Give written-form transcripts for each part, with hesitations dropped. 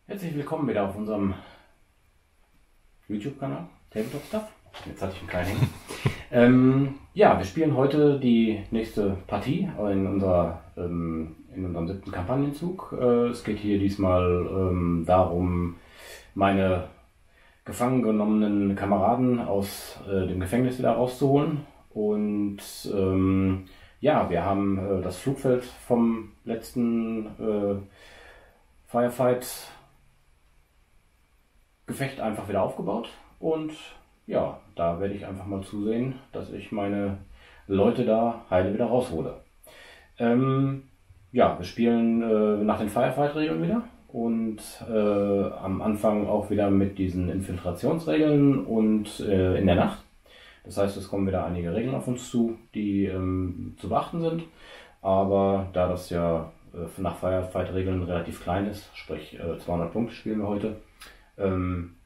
Herzlich willkommen wieder auf unserem YouTube-Kanal Tabletop Stuff. Jetzt hatte ich einen kleinen. Ja, wir spielen heute die nächste Partie in unserem 7. Kampagnenzug. Es geht hier diesmal darum, meine gefangen genommenen Kameraden aus dem Gefängnis wieder rauszuholen. Und ja, wir haben das Flugfeld vom letzten Firefight-Gefecht einfach wieder aufgebaut. Und ja, da werde ich einfach mal zusehen, dass ich meine Leute da heile wieder raushole. Ja, wir spielen nach den Firefight-Regeln wieder. Und am Anfang auch wieder mit diesen Infiltrationsregeln und in der Nacht. Das heißt, es kommen wieder einige Regeln auf uns zu, die zu beachten sind. Aber da das ja nach Firefight-Regeln relativ klein ist, sprich 200 Punkte spielen wir heute,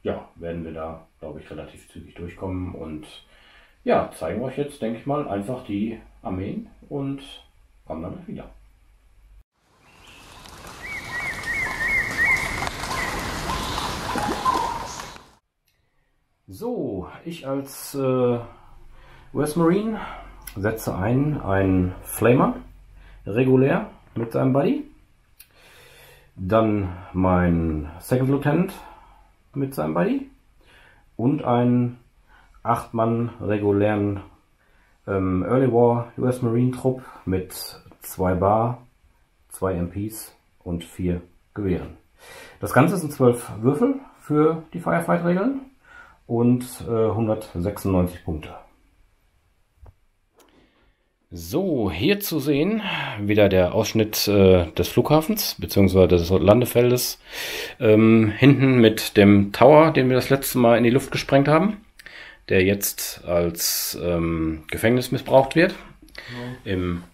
ja, werden wir da, glaube ich, relativ zügig durchkommen. Und ja, zeigen wir euch jetzt, denke ich mal, einfach die Armeen und kommen dann wieder. So, ich als US Marine setze einen Flamer, regulär mit seinem Buddy. Dann mein Second Lieutenant mit seinem Buddy. Und einen 8-Mann regulären Early War US Marine Trupp mit 2 Bar, 2 MPs und 4 Gewehren. Das Ganze sind 12 Würfel für die Firefight-Regeln. Und 196 Punkte. So, hier zu sehen wieder der Ausschnitt des Flughafens bzw. des Landefeldes. Hinten mit dem Tower, den wir das letzte Mal in die Luft gesprengt haben, der jetzt als Gefängnis missbraucht wird. Ja. Im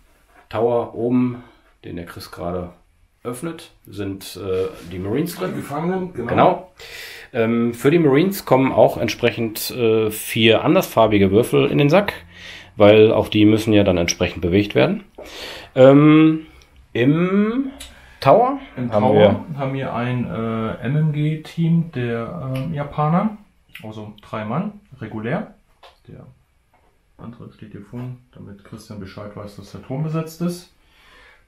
Tower oben, den der Chris gerade öffnet, sind die Marines drin. Die Gefangenen, genau. Für die Marines kommen auch entsprechend 4 andersfarbige Würfel in den Sack, weil auch die müssen ja dann entsprechend bewegt werden. Im Tower haben wir ein MMG-Team der Japaner, also 3 Mann, regulär. Der andere steht hier vorne, damit Christian Bescheid weiß, dass der Turm besetzt ist.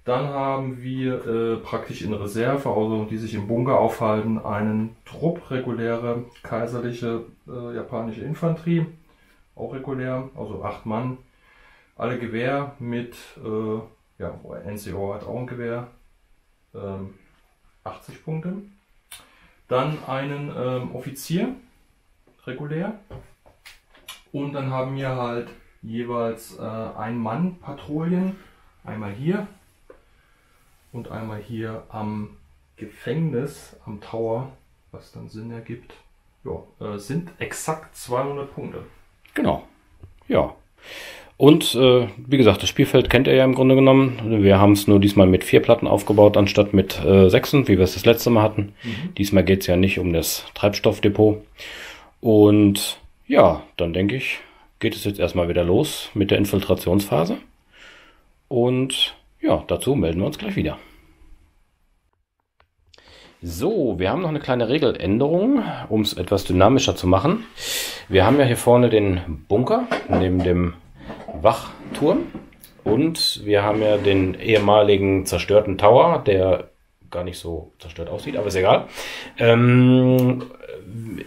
Dann haben wir praktisch in Reserve, also die sich im Bunker aufhalten, einen Trupp reguläre kaiserliche japanische Infanterie, auch regulär, also 8 Mann. Alle Gewehr mit, ja, NCO hat auch ein Gewehr, 80 Punkte. Dann einen Offizier, regulär. Und dann haben wir halt jeweils Ein-Mann-Patrouillen, einmal hier. Und einmal hier am Gefängnis, am Tower, was dann Sinn ergibt, ja, sind exakt 200 Punkte. Genau, ja. Und wie gesagt, das Spielfeld kennt ihr ja im Grunde genommen. Wir haben es nur diesmal mit 4 Platten aufgebaut, anstatt mit 6, wie wir es das letzte Mal hatten. Diesmal geht es ja nicht um das Treibstoffdepot. Und ja, dann denke ich, geht es jetzt erstmal wieder los mit der Infiltrationsphase. Und ja, dazu melden wir uns gleich wieder. So, wir haben noch eine kleine Regeländerung, um es etwas dynamischer zu machen. Wir haben ja hier vorne den Bunker neben dem Wachturm und wir haben ja den ehemaligen zerstörten Tower, der gar nicht so zerstört aussieht, aber ist egal.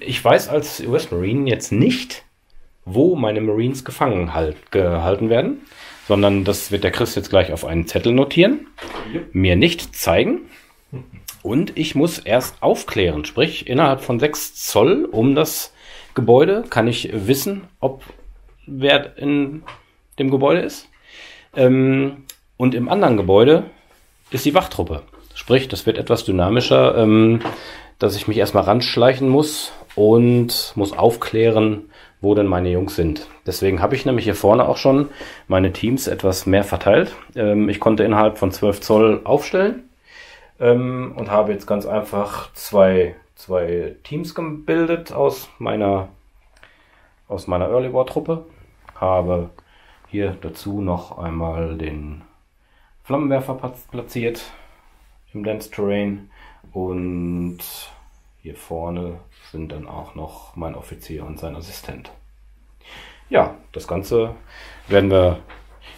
Ich weiß als US Marine jetzt nicht, wo meine Marines gefangen gehalten werden, sondern das wird der Chris jetzt gleich auf einen Zettel notieren, mir nicht zeigen und ich muss erst aufklären, sprich innerhalb von 6 Zoll um das Gebäude kann ich wissen, ob wer in dem Gebäude ist. Und im anderen Gebäude ist die Wachtruppe, sprich das wird etwas dynamischer, dass ich mich erstmal ranschleichen muss und muss aufklären, wo denn meine Jungs sind. Deswegen habe ich nämlich hier vorne auch schon meine Teams etwas mehr verteilt. Ich konnte innerhalb von 12 Zoll aufstellen und habe jetzt ganz einfach zwei Teams gebildet aus meiner Early War Truppe. Habe hier dazu noch einmal den Flammenwerfer platziert im Dense Terrain und hier vorne sind dann auch noch mein Offizier und sein Assistent. Ja, das Ganze werden wir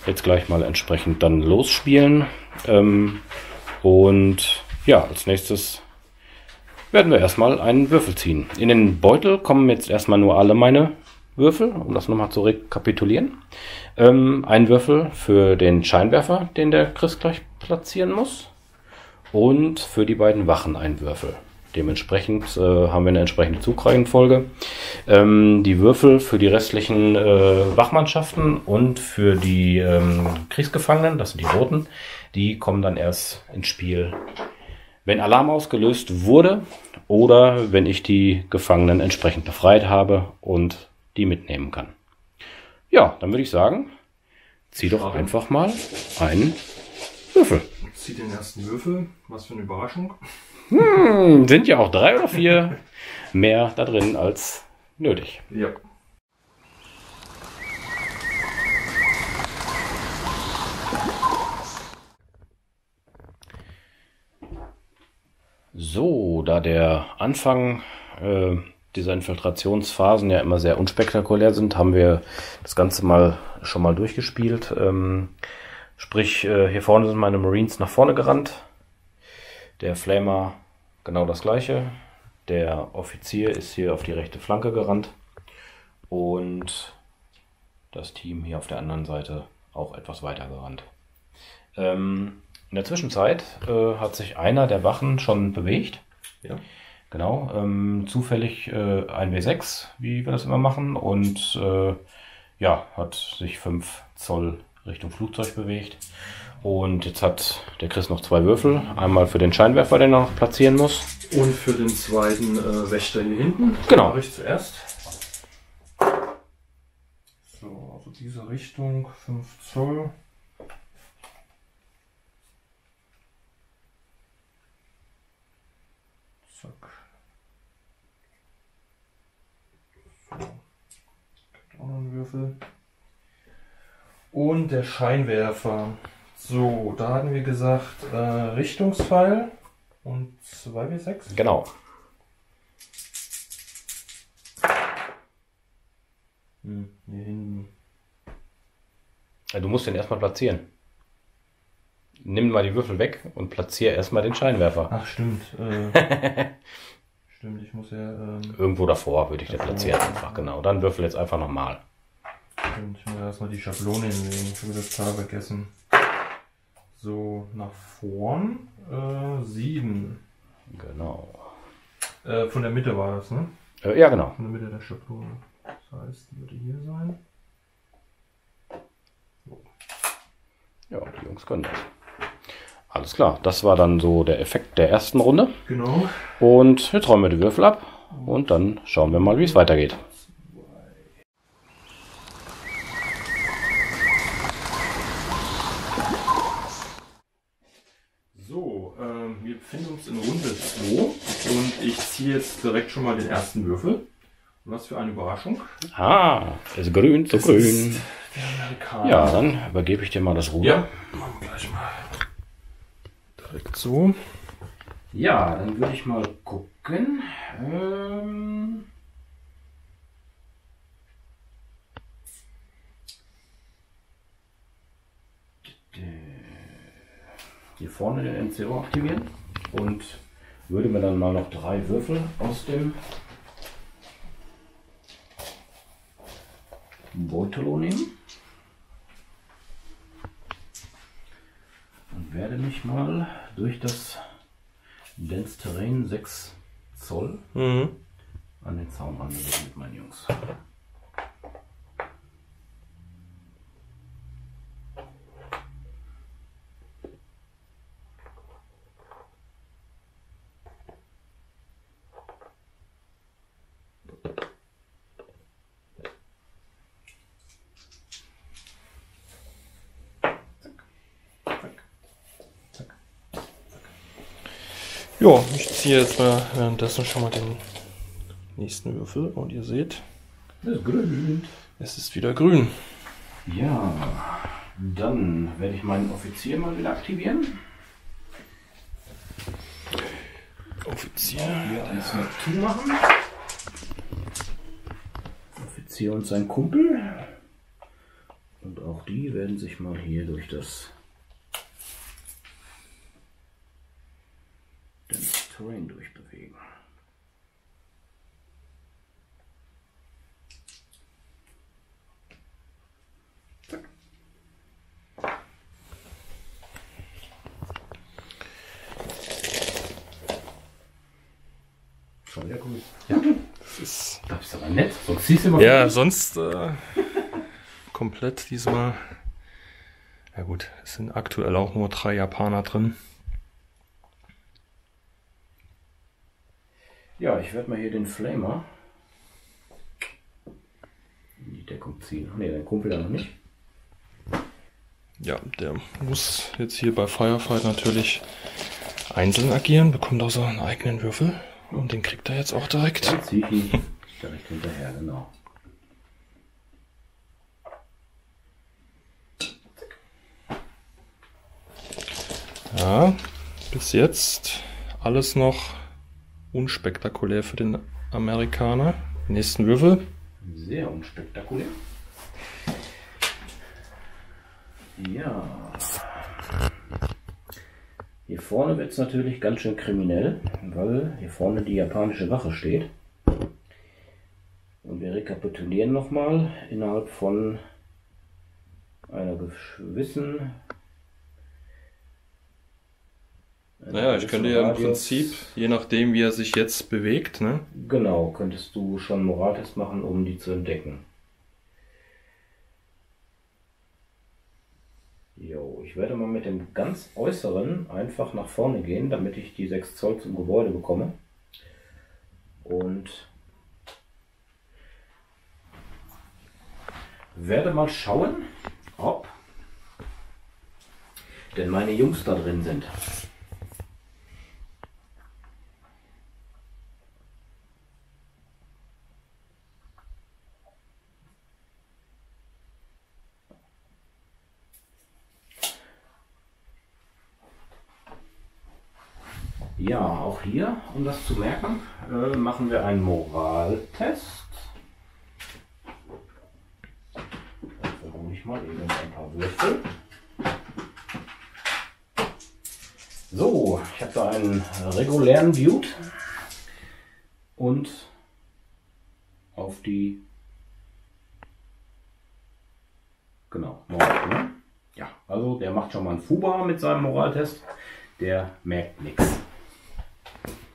jetzt gleich mal entsprechend dann losspielen. Und ja, als nächstes werden wir erstmal einen Würfel ziehen. In den Beutel kommen jetzt erstmal nur alle meine Würfel, um das nochmal zu rekapitulieren. Ein Würfel für den Scheinwerfer, den der Chris gleich platzieren muss. Und für die beiden Wachen ein Würfel. Dementsprechend haben wir eine entsprechende Zugreihenfolge. Die Würfel für die restlichen Wachmannschaften und für die Kriegsgefangenen, das sind die roten, die kommen dann erst ins Spiel, wenn Alarm ausgelöst wurde oder wenn ich die Gefangenen entsprechend befreit habe und die mitnehmen kann. Ja, dann würde ich sagen, zieh doch einfach mal einen Würfel. Zieh den ersten Würfel. Was für eine Überraschung. Sind ja auch 3 oder 4 mehr da drin als nötig. Ja. So, da der Anfang dieser Infiltrationsphasen ja immer sehr unspektakulär sind, haben wir das Ganze schon mal durchgespielt. Sprich, hier vorne sind meine Marines nach vorne gerannt. Der Flamer genau das gleiche. Der Offizier ist hier auf die rechte Flanke gerannt. Und das Team hier auf der anderen Seite auch etwas weiter gerannt. In der Zwischenzeit hat sich einer der Wachen schon bewegt. Ja. Genau, zufällig ein W6, wie wir das immer machen. Und ja, hat sich 5 Zoll Richtung Flugzeug bewegt. Und jetzt hat der Chris noch 2 Würfel. Einmal für den Scheinwerfer, den er noch platzieren muss. Und für den zweiten Wächter hier hinten. Genau. Mache ich zuerst. So, also diese Richtung, 5 Zoll. Zack. So. Gibt auch noch einen Würfel. Und der Scheinwerfer. So, da hatten wir gesagt, Richtungspfeil und 2W6. Genau. Hier hinten. Ja, du musst den erstmal platzieren. Nimm mal die Würfel weg und platziere erstmal den Scheinwerfer. Ach, stimmt. Stimmt, ich muss ja... Irgendwo davor würde ich den platzieren einfach, genau. Dann würfel jetzt einfach nochmal. Stimmt, ich muss erstmal die Schablone hinlegen. Ich habe das Zahl vergessen. So, nach vorn 7. Genau. Von der Mitte war das, ne? Ja, genau. Von der Mitte der Schablone. Das heißt, die würde hier sein. So. Ja, die Jungs können das. Alles klar, das war dann so der Effekt der ersten Runde. Genau. Und jetzt räumen wir die Würfel ab und dann schauen wir mal, wie es weitergeht. So, wir befinden uns in Runde 2 und ich ziehe jetzt direkt schon mal den ersten Würfel. Was für eine Überraschung. Ah, es ist grün, so grün. Ist der Amerikaner. Ja, dann übergebe ich dir mal das Ruder. Ja, machen wir gleich mal. Direkt so. Ja, dann würde ich mal gucken. Hier vorne den NCO aktivieren und würde mir dann mal noch 3 Würfel aus dem Beutel nehmen und werde mich mal durch das Dense Terrain 6 Zoll an den Zaun ranbewegen mit meinen Jungs. Ja, ich ziehe jetzt mal währenddessen schon mal den nächsten Würfel und ihr seht, Das ist grün. es ist wieder grün. Ja, dann werde ich meinen Offizier mal wieder aktivieren. Hier eins noch zumachen. Offizier und sein Kumpel. Und auch die werden sich mal hier durch das Terrain durchbewegen. Zack. Schon wieder gut. Ja, das ist aber nett. Sonst siehst du immer ja, sonst komplett diesmal. Ja gut, es sind aktuell auch nur 3 Japaner drin. Ja, ich werde mal hier den Flamer in die Deckung ziehen. Ne, dein Kumpel da noch nicht. Ja, der muss jetzt hier bei Firefight natürlich einzeln agieren, bekommt auch so einen eigenen Würfel und den kriegt er jetzt auch direkt. Dann ziehe ich ihn direkt hinterher, genau. Ja, bis jetzt alles noch unspektakulär für den Amerikaner. Nächsten Würfel. Sehr unspektakulär. Ja. Hier vorne wird es natürlich ganz schön kriminell, weil hier vorne die japanische Wache steht. Und wir rekapitulieren nochmal innerhalb von einer gewissen... Naja, ich könnte ja im Prinzip, je nachdem wie er sich jetzt bewegt, ne? Genau, könntest du schon einen Moraltest machen, um die zu entdecken. Jo, ich werde mal mit dem ganz äußeren einfach nach vorne gehen, damit ich die 6 Zoll zum Gebäude bekomme. Und werde mal schauen, ob denn meine Jungs da drin sind. Ja, auch hier, um das zu merken, machen wir einen Moraltest. Dafür hole ich mal eben ein paar Würfel. So, ich habe da einen regulären Dude und auf die, genau, Moral, ne? Ja, also der macht schon mal einen Fuba mit seinem Moraltest, der merkt nichts.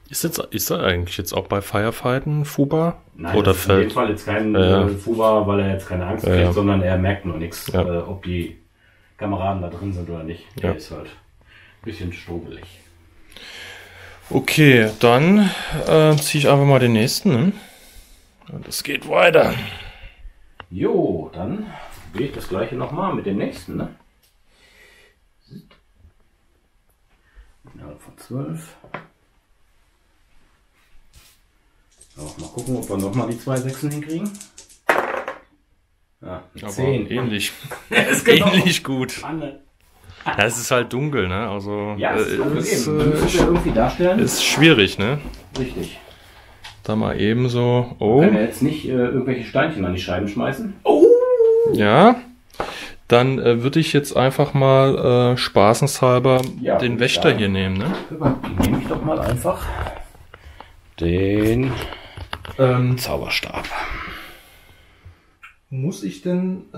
Ist er eigentlich jetzt auch bei Firefighten Fuba? Nein, oder das ist in dem Fall jetzt kein Fuba, weil er jetzt keine Angst kriegt, sondern er merkt noch nichts, ob die Kameraden da drin sind oder nicht. Der ist halt ein bisschen strubelig. Okay, dann ziehe ich einfach mal den nächsten. Ne? Und es geht weiter. Jo, dann will ich das gleiche nochmal mit dem nächsten. Ne? Innerhalb von 12. Auch mal gucken, ob wir nochmal die 2 Sechsen hinkriegen. Ja, 10. Ähnlich. Genau. Ähnlich gut. Ja, es ist halt dunkel, ne? Also ja, ist irgendwie darstellen. Ist schwierig, ne? Richtig. Da mal eben so. Oh. Kann er jetzt nicht irgendwelche Steinchen an die Scheiben schmeißen? Oh! Ja. Dann würde ich jetzt einfach mal spaßenshalber den Wächter hier nehmen, ne? Die nehme ich doch mal einfach den Zauberstab. Muss ich denn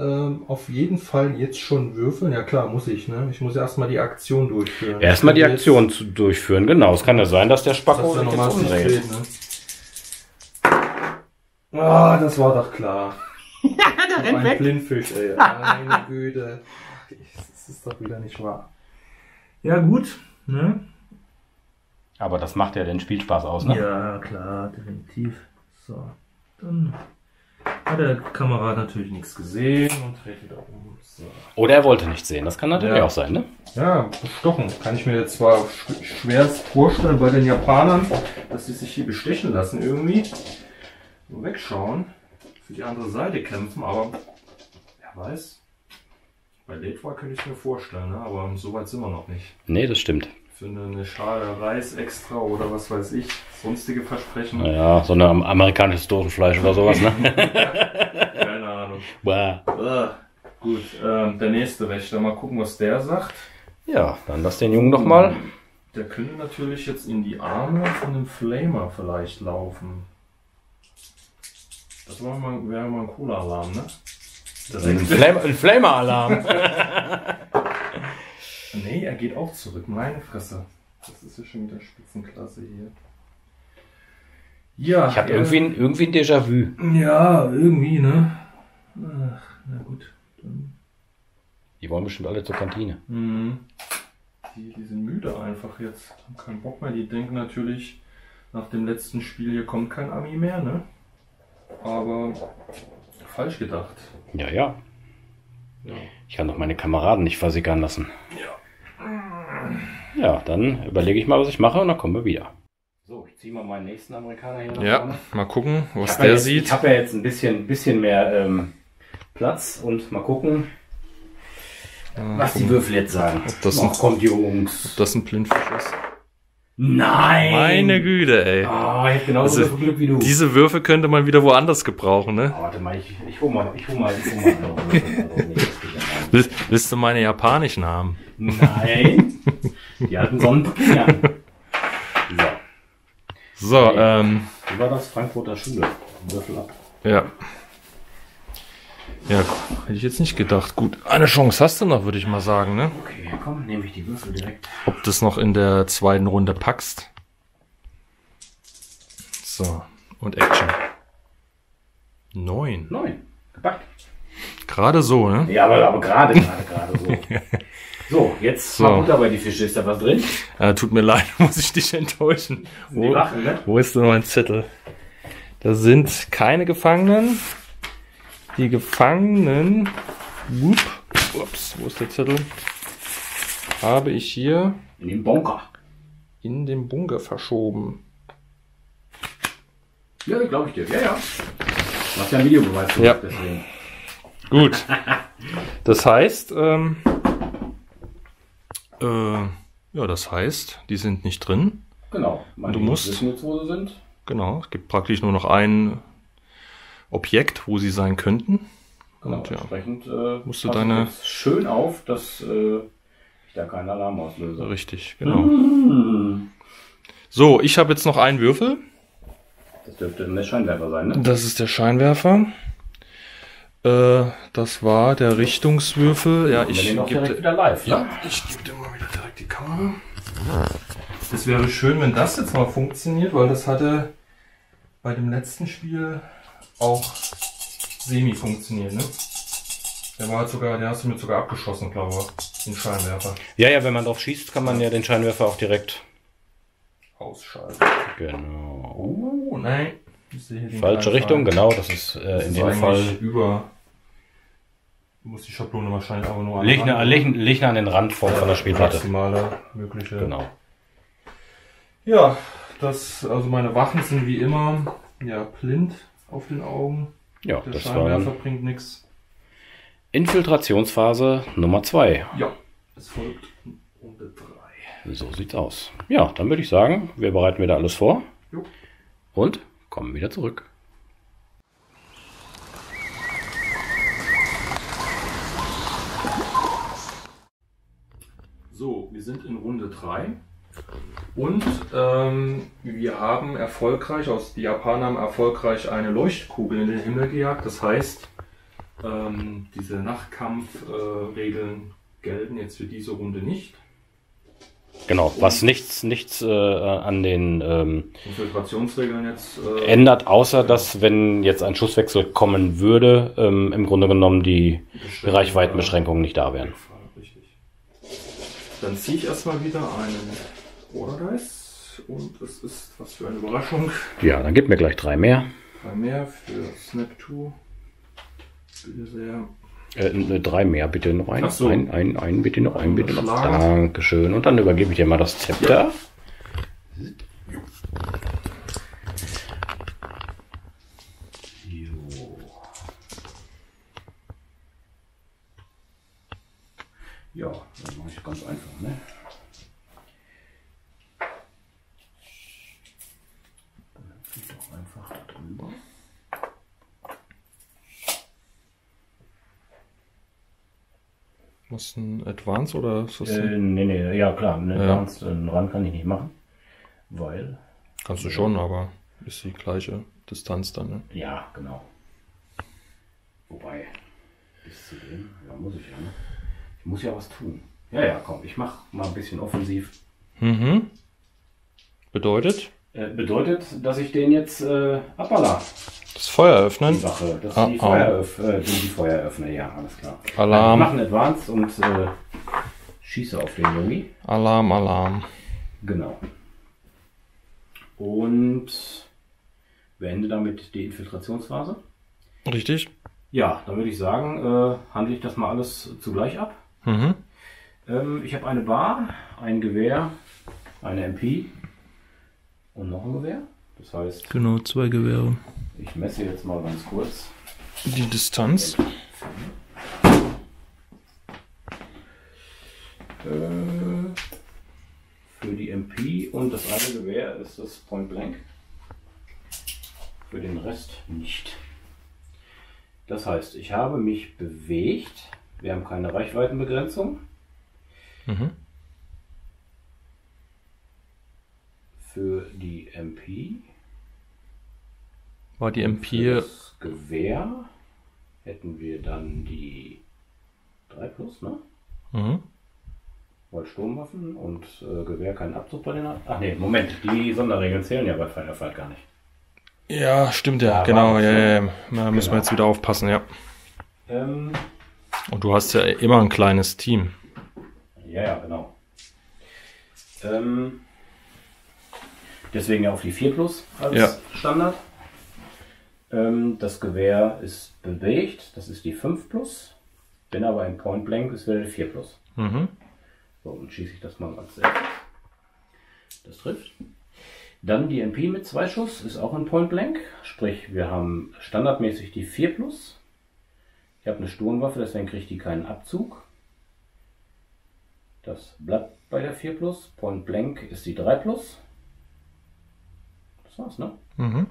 auf jeden Fall jetzt schon würfeln? Ja klar, muss ich, ne? Ich muss erstmal die Aktion durchführen. Erstmal die Aktion durchführen, genau. Es kann ja sein, dass der Spacko sich jetzt umdreht. Ah, das war doch klar. Ja, der rennt weg. Ein Blindfisch, ey. Meine Güte. Das ist doch wieder nicht wahr. Ja gut, ne? Aber das macht ja den Spielspaß aus, ne? Ja, klar, definitiv. So, dann hat der Kamerad natürlich nichts gesehen und dreht wieder um. So. Oder er wollte nichts sehen, das kann natürlich auch sein, ne? Ja, bestochen. Kann ich mir jetzt zwar schwerst vorstellen bei den Japanern, dass sie sich hier bestechen lassen irgendwie. Nur wegschauen, für die andere Seite kämpfen, aber wer weiß. Bei Late War könnte ich es mir vorstellen, ne? Aber so weit sind wir noch nicht. Nee, das stimmt. für eine Schale Reis extra oder was weiß ich, sonstige Versprechen. Naja, so eine amerikanisches Dosenfleisch oder sowas, ne? Keine Ahnung. Bah. Gut, der nächste Wächter, mal gucken, was der sagt. Ja, dann lass den Jungen doch mal. Der könnte natürlich jetzt in die Arme von dem Flamer vielleicht laufen. Das wäre mal ein cooler Alarm, ne? Ein Flamer-Alarm. Nee, er geht auch zurück. Meine Fresse. Das ist ja schon wieder Spitzenklasse hier. Ja. Ich habe irgendwie ein Déjà-vu. Ja, irgendwie, ne? Ach, na gut. Dann. Die wollen bestimmt alle zur Kantine. Mhm. Die sind müde einfach jetzt. Haben keinen Bock mehr. Die denken natürlich, nach dem letzten Spiel hier kommt kein Ami mehr, ne? Aber falsch gedacht. Ja, ja. Ja. Ich kann doch meine Kameraden nicht versickern lassen. Ja. Ja, dann überlege ich mal, was ich mache und dann kommen wir wieder. So, ich ziehe mal meinen nächsten Amerikaner hier nach vorne. Mal gucken, was der sieht. Ich habe ja jetzt ein bisschen mehr Platz und mal gucken, was die Würfel jetzt sagen. Ob das kommt, Jungs. Ob das ein Blindfisch ist. Nein! Meine Güte, ey. Oh, ich hab genauso viel Glück wie du. Diese Würfel könnte man wieder woanders gebrauchen, ne? Oh, warte mal, ich hol mal. Willst du meine japanischen haben? Nein! Die hatten Sonnenpapier an. So, Wie war das? Frankfurter Schule. Würfel ab. Ja. Ja, hätte ich jetzt nicht gedacht. Gut, eine Chance hast du noch, würde ich mal sagen, ne? Okay, komm, nehme ich die Würfel direkt. Ob du es noch in der zweiten Runde packst. So, und Action. 9. Gepackt. Gerade so, ne? Ja, aber gerade so. So, jetzt mal gut dabei die Fische. Ist da was drin? Tut mir leid, muss ich dich enttäuschen. Die Wachen, ne? Wo ist denn mein Zettel? Da sind keine Gefangenen. Die Gefangenen, ups, wo ist der Zettel? Habe ich hier in den Bunker. In den Bunker verschoben. Ja, glaube ich dir. Ja. Du hast ja ein Videobeweis gemacht, deswegen. Gut. Das heißt, die sind nicht drin. Genau. Du musst wissen jetzt, wo sie sind. Genau, es gibt praktisch nur noch ein Objekt, wo sie sein könnten. Genau, und, entsprechend musst du deine jetzt schön auf, dass ich da keinen Alarm auslöse. Richtig, genau. So, ich habe jetzt noch einen Würfel. Das dürfte dann der Scheinwerfer sein, ne? Das ist der Scheinwerfer. Das war der Richtungswürfel. Ja, ich gebe direkt wieder live. Ja, ich gebe dir mal wieder direkt die Kamera. Es wäre schön, wenn das jetzt mal funktioniert, weil das hatte bei dem letzten Spiel auch semi funktioniert, ne? Der hast du mir sogar abgeschossen, glaube ich, den Scheinwerfer. Ja, wenn man drauf schießt, kann man ja den Scheinwerfer auch direkt ausschalten. Genau. Oh, nein. Falsche Richtung, genau, das ist in dem Fall über. Du musst die Schablone wahrscheinlich aber nur leg an den Rand von der Spielplatte. Maximale mögliche. Genau. Ja, also meine Wachen sind wie immer blind auf den Augen. Ja, der das Scheinwerfer bringt nichts. Infiltrationsphase Nummer 2. Ja, es folgt Runde 3. So sieht's aus. Ja, dann würde ich sagen, wir bereiten wieder alles vor. Jo. Und kommen wieder zurück. So, wir sind in Runde 3 und wir haben die Japaner haben erfolgreich eine Leuchtkugel in den Himmel gejagt. Das heißt, diese Nachtkampfregeln gelten jetzt für diese Runde nicht. Genau, was nichts an den Infiltrationsregeln jetzt ändert, außer dass, wenn jetzt ein Schusswechsel kommen würde, im Grunde genommen die Reichweitenbeschränkungen nicht da wären. Richtig. Dann ziehe ich erstmal wieder einen Order Dice und es ist was für eine Überraschung. Ja, dann gib mir gleich 3 mehr. 3 mehr für Snap 2. Bitte sehr. 3 mehr, bitte noch ein. Ach so. Ein, bitte noch, ein, bitte noch. Dankeschön. Und dann übergebe ich dir mal das Zepter. Ja, das mache ich ganz einfach, ne? Was ein Advance oder ist das nee, ja klar, einen Advanced Run kann ich nicht machen, weil... Kannst du schon, aber ist die gleiche Distanz dann, ne? Ja, genau. Wobei, bis zu dem, ja, muss ich ja, ne? Ich muss ja was tun. Ja, komm, ich mach mal ein bisschen offensiv. Mhm. Bedeutet? Bedeutet, dass ich den jetzt abballer. Das Feuer öffnen? Die Wache, das die Feueröffner, ja, alles klar. Alarm. Ich mache einen Advance und schieße auf den Jungi. Alarm, Alarm. Genau. Und beende damit die Infiltrationsphase. Richtig. Ja, dann würde ich sagen, handle ich das mal alles zugleich ab. Mhm. Ich habe eine Bar, ein Gewehr, eine MP und noch ein Gewehr. Das heißt... Genau, 2 Gewehre. Ich messe jetzt mal ganz kurz die Distanz. Für die MP und das eine Gewehr ist das Point Blank. Für den Rest nicht. Das heißt, ich habe mich bewegt. Wir haben keine Reichweitenbegrenzung. Mhm. Für die MP. War die MP... Für das Gewehr hätten wir dann die 3+, ne? Mhm. Weil Sturmwaffen und Gewehr keinen Abzug bei den... Ach nee, Moment, die Sonderregeln zählen ja bei Firefight gar nicht. Ja, stimmt ja, genau. Ja. Da müssen wir jetzt wieder aufpassen, ja. Und du hast ja immer ein kleines Team. Ja, genau. Deswegen ja auf die 4+ als Standard. Das Gewehr ist bewegt, das ist die 5+. Wenn aber ein Point Blank ist, wäre die 4+. Mhm. So, und schieße ich das mal als erstes. Das trifft. Dann die MP mit 2 Schuss ist auch ein Point Blank. Sprich, wir haben standardmäßig die 4+. Ich habe eine Sturmwaffe, deswegen kriegt die keinen Abzug. Das bleibt bei der 4+. Point Blank ist die 3+. Das war's, ne? Mhm.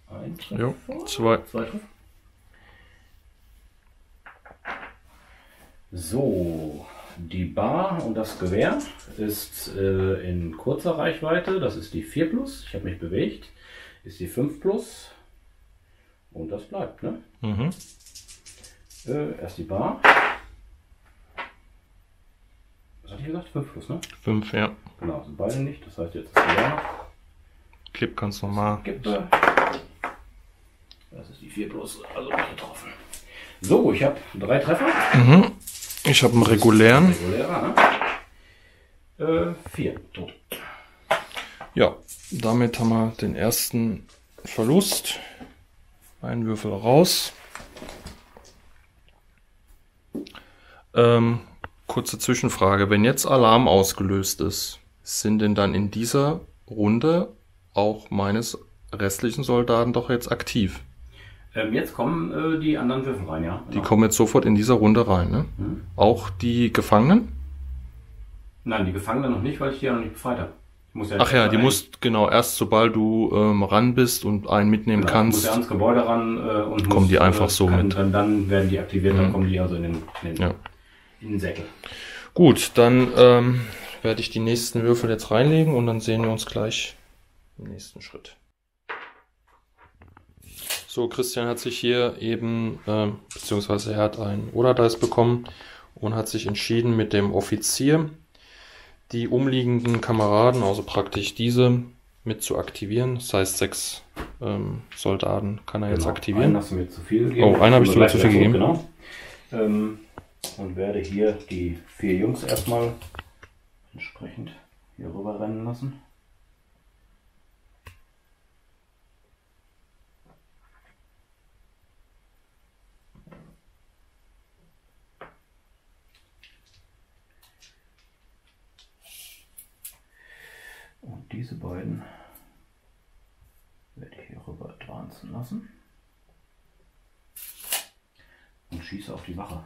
Ein Treffer. Jo, 2. 2 Treffer. So, die Bar und das Gewehr ist in kurzer Reichweite. Das ist die 4+. Ich habe mich bewegt. Ist die 5+. Und das bleibt, ne? Mhm. Erst die Bar. Was hatte ich gesagt? 5+, ne? 5, ja. Genau, sind beide nicht. Das heißt, jetzt ist die Bar. Clip ganz normal. Kippe. Das ist die 4+, also getroffen. So, ich habe 3 Treffer. Mhm. Ich habe einen regulären. Regulärer, ne? 4 tot. Ja, damit haben wir den ersten Verlust. Ein Würfel raus. Kurze Zwischenfrage. Wenn jetzt Alarm ausgelöst ist, sind denn dann in dieser Runde auch meines restlichen Soldaten doch jetzt aktiv? Jetzt kommen die anderen Würfel rein, ja? Die kommen jetzt sofort in dieser Runde rein, ne? Mhm. Auch die Gefangenen? Nein, die Gefangenen noch nicht, weil ich die ja noch nicht befreit habe. Ach ja, die musst, genau, erst sobald du ran bist und einen mitnehmen kannst. Muss ja ans Gebäude ran und kommen die einfach so mit. Dann werden die aktiviert, dann kommen die also in den Säckel. Gut, dann werde ich die nächsten Würfel jetzt reinlegen und dann sehen wir uns gleich im nächsten Schritt. So, Christian hat sich hier eben, beziehungsweise er hat einen Oder-Dice bekommen und hat sich entschieden, mit dem Offizier die umliegenden Kameraden, also praktisch diese, mit zu aktivieren. Das heißt, 6 Soldaten kann er jetzt aktivieren. Einen hast du mir zu viel gegeben. Oh, einen habe ich sogar zu viel gegeben. Genau. Und werde hier die 4 Jungs erstmal entsprechend hier rüber rennen lassen. Und diese beiden werde ich hier rüber advancen lassen und schieße auf die Wache.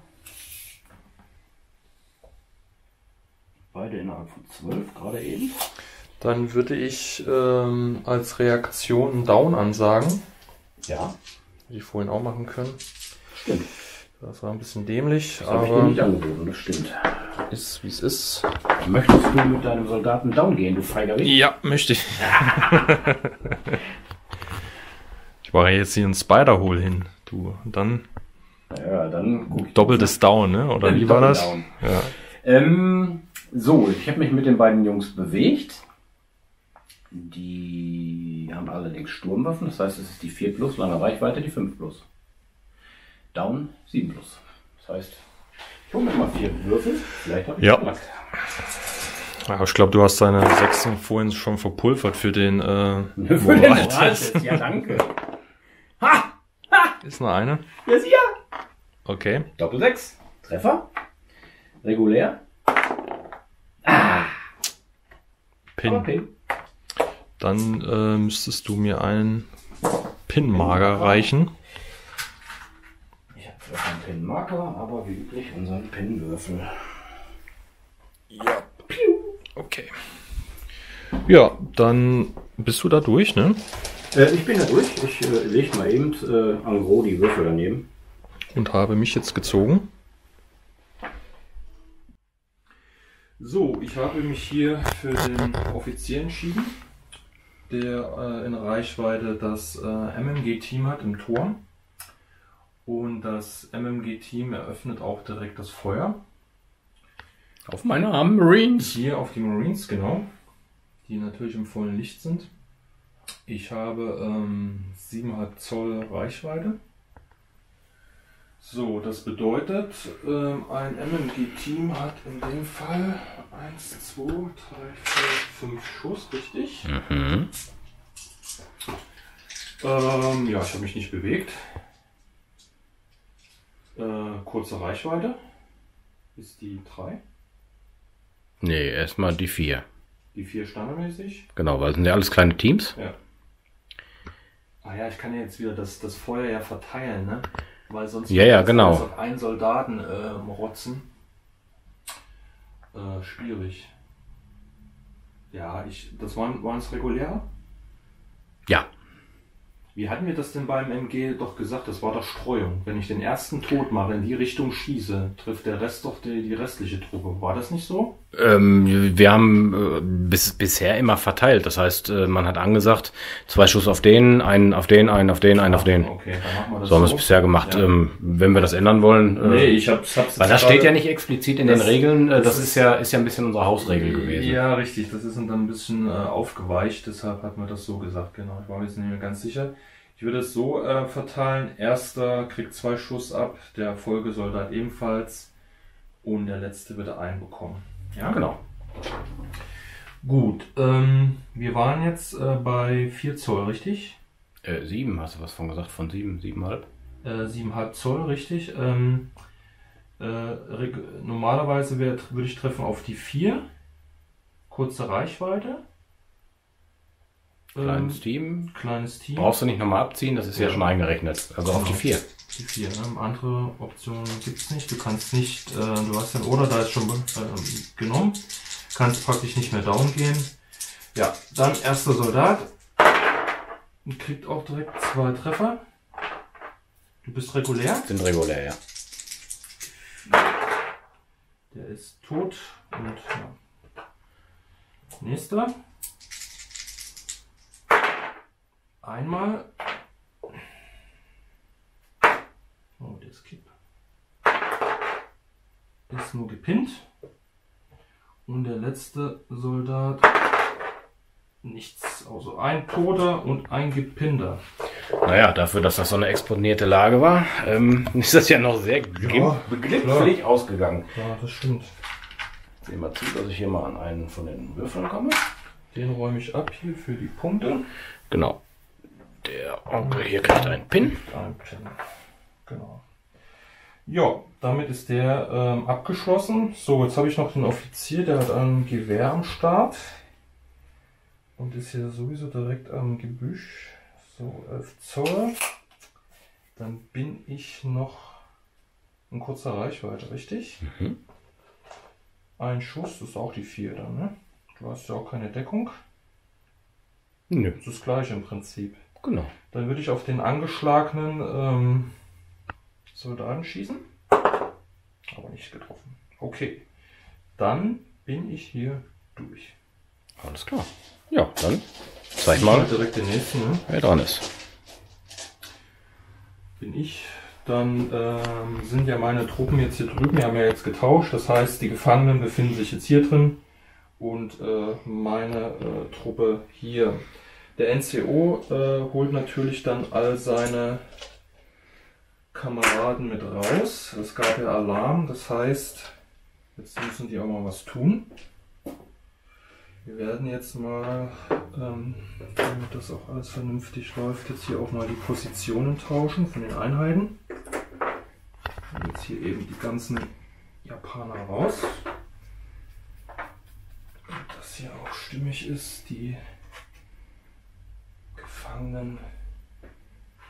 Beide innerhalb von 12, gerade eben. Dann würde ich als Reaktion einen Down ansagen. Ja. Hätte ich vorhin auch machen können. Stimmt. Das war ein bisschen dämlich, Das habe ich dir nicht angeboten, das stimmt. ist wie es ist. Möchtest du mit deinem Soldaten down gehen, du feiger Wicht? Ja, möchte ich. Ich mache jetzt hier einen Spider-Hole hin, du. Und dann Ja, dann guck ich. doppeltes Down, ne? Oder wie war das? Down. Ja. So, ich habe mich mit den beiden Jungs bewegt. Die haben allerdings Sturmwaffen, das heißt, es ist die 4 plus, lange Reichweite die 5 plus. Down 7 plus. Das heißt, ich hole mir mal 4 Würfel, vielleicht habe ich Glück. Ja, ich glaube, du hast deine 6 vorhin schon verpulvert für den Für den Moraltest. Ja, danke. Ha! Ist nur eine? Ja, sicher. Okay. Doppel 6. Treffer. Regulär. Pin. Aber Pin. Dann müsstest du mir einen Pin-Marker reichen. Ich habe zwar keinen Pin-Marker, aber wie üblich unseren Pin-Würfel. Ja. Okay. Ja, dann bist du da durch, ne? Ich bin da durch. Ich lege mal eben en gros die Würfel daneben. Und habe mich jetzt gezogen. So, ich habe mich hier für den Offizier entschieden, der in Reichweite das MMG-Team hat im Tor. Und das MMG-Team eröffnet auch direkt das Feuer. Auf meine armen Marines. Hier auf die Marines, genau. Die natürlich im vollen Licht sind. Ich habe 7,5 Zoll Reichweite. So, das bedeutet, ein MMG-Team hat in dem Fall 1, 2, 3, 4, 5 Schuss, richtig? Mhm. Ja, ich habe mich nicht bewegt. Kurze Reichweite ist die 3. Nee, erstmal die 4. Die 4 standardmäßig. Genau, weil es sind ja alles kleine Teams. Ja. Ah ja, ich kann ja jetzt wieder das Feuer ja verteilen, ne? Weil sonst Ja, genau. auf einen Soldaten rotzen. Schwierig. Ja, das waren es regulär? Ja. Wie hatten wir das denn beim MG doch gesagt? Das war doch Streuung. Wenn ich den ersten tot mache, in die Richtung schieße, trifft der Rest doch die restliche Truppe. War das nicht so? Wir haben bisher immer verteilt. Das heißt, man hat angesagt, 2 Schuss auf den, einen auf den, einen auf den, einen auf den. Okay, dann machen wir das So haben wir es bisher gemacht. Ja. Wenn wir das ändern wollen. Nee, ich hab's weil das steht ja nicht explizit in den Regeln. Das ist ja ein bisschen unsere Hausregel gewesen. Ja, richtig. Das ist dann ein bisschen aufgeweicht. Deshalb hat man das so gesagt. Genau. Ich war mir jetzt nicht mehr ganz sicher. Ich würde es so verteilen. Erster kriegt 2 Schuss ab, der Folgesoldat ebenfalls. Und der letzte wird einen bekommen. Ja, genau. Gut. Wir waren jetzt bei 4 Zoll, richtig? 7, hast du was von gesagt? Von 7, 7,5? 7,5 Zoll, richtig. Normalerweise würde ich treffen auf die 4. Kurze Reichweite. Kleines Team. Kleines Team. Brauchst du nicht nochmal abziehen, das ist ja schon eingerechnet. Also auf die 4. Die 4, ne? Andere Optionen gibt es nicht. Du kannst nicht, du hast den Order da jetzt schon genommen. Kannst praktisch nicht mehr down gehen. Ja, dann erster Soldat. Und kriegt auch direkt 2 Treffer. Du bist regulär. Sind regulär, ja. Der ist tot. Und ja. Nächster. Einmal. Oh, der ist kipp. Ist nur gepinnt. Und der letzte Soldat. Nichts. Also ein Toter und ein Gepinnter. Naja, dafür, dass das so eine exponierte Lage war, ist das ja noch sehr glimpflich ausgegangen. Ja, das stimmt. Ich sehe mal zu, dass ich hier mal an einen von den Würfeln komme. Den räume ich ab hier für die Punkte. Genau. Der Onkel hier kriegt einen Pin. Ein Pin. Genau. Ja, damit ist der abgeschlossen. So, jetzt habe ich noch den Offizier, der hat ein Gewehr am Start. Und ist hier sowieso direkt am Gebüsch. So, 11 Zoll. Dann bin ich noch in kurzer Reichweite, richtig? Mhm. Ein Schuss ist auch die 4 dann, ne? Du hast ja auch keine Deckung. Nö. Das ist das gleiche im Prinzip. Genau. Dann würde ich auf den angeschlagenen Soldaten schießen. Aber nicht getroffen. Okay. Dann bin ich hier durch. Alles klar. Ja, dann zeig mal, direkt den nächsten, ne? wer dran ist. Bin ich. Dann sind ja meine Truppen jetzt hier drüben. Wir haben ja jetzt getauscht. Das heißt, die Gefangenen befinden sich jetzt hier drin. Und meine Truppe hier. Der NCO holt natürlich dann all seine Kameraden mit raus. Es gab ja Alarm. Das heißt, jetzt müssen die auch mal was tun. Wir werden jetzt mal, damit das auch alles vernünftig läuft, jetzt hier auch mal die Positionen tauschen von den Einheiten. Und jetzt hier eben die ganzen Japaner raus. Damit das hier auch stimmig ist, die Gefangenen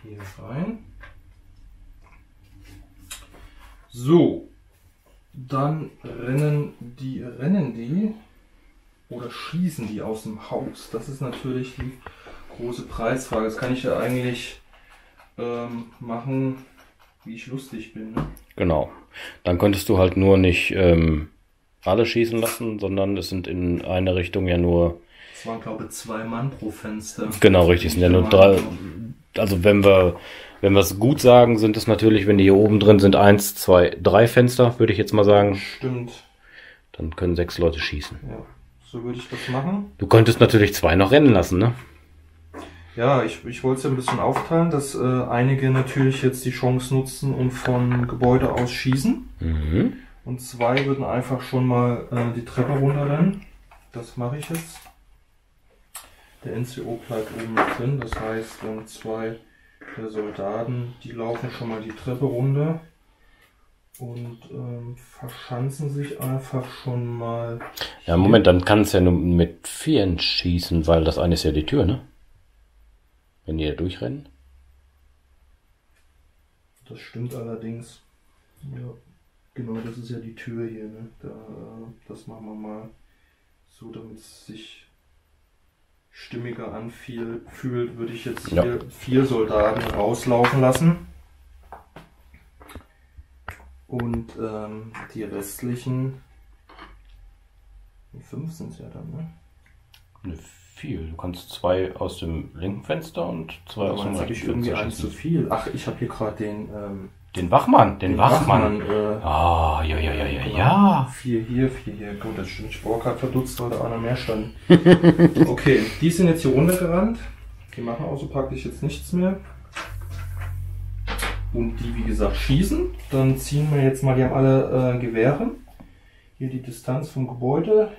hier rein. So, dann rennen die oder schießen die aus dem Haus? Das ist natürlich die große Preisfrage. Das kann ich ja eigentlich machen, wie ich lustig bin. Ne? Genau. Dann könntest du halt nur nicht alle schießen lassen, sondern es sind in eine Richtung ja nur... Es waren, glaube ich, 2 Mann pro Fenster. Genau, richtig. Es sind ja nur 3... Also wenn wir es gut sagen, sind es natürlich, wenn die hier oben drin sind, 1, 2, 3 Fenster, würde ich jetzt mal sagen. Stimmt. Dann können 6 Leute schießen. Ja, so würde ich das machen. Du könntest natürlich 2 noch rennen lassen, ne? Ja, ich wollte es ja ein bisschen aufteilen, dass einige natürlich jetzt die Chance nutzen und von Gebäude aus schießen. Mhm. Und 2 würden einfach schon mal die Treppe runterrennen. Das mache ich jetzt. Der NCO bleibt oben mit drin, das heißt, 2 der Soldaten, die laufen schon mal die Treppe runter und verschanzen sich einfach schon mal. Ja, Moment, dann kann es ja nur mit 4 schießen, weil das eine ist ja die Tür, ne? Wenn die da durchrennen. Das stimmt allerdings. Ja, genau, das ist ja die Tür hier, ne? Das machen wir mal so, damit es sich stimmiger anfühlt, würde ich jetzt hier 4 Soldaten rauslaufen lassen. Und die restlichen 5 sind es ja dann, ne? Viel. Du kannst 2 aus dem linken Fenster und 2 aus dem rechten Fenster. Irgendwie 1 zu viel. Ach, ich habe hier gerade den Wachmann. Den Wachmann. Ah, ja. 4 hier, 4 hier. Gut, das stimmt. Ich war gerade verdutzt, weil da einer mehr stand. Okay, die sind jetzt hier runtergerannt. Die machen auch so praktisch jetzt nichts mehr. Und die, wie gesagt, schießen. Dann ziehen wir jetzt mal, die haben alle Gewehre. Hier die Distanz vom Gebäude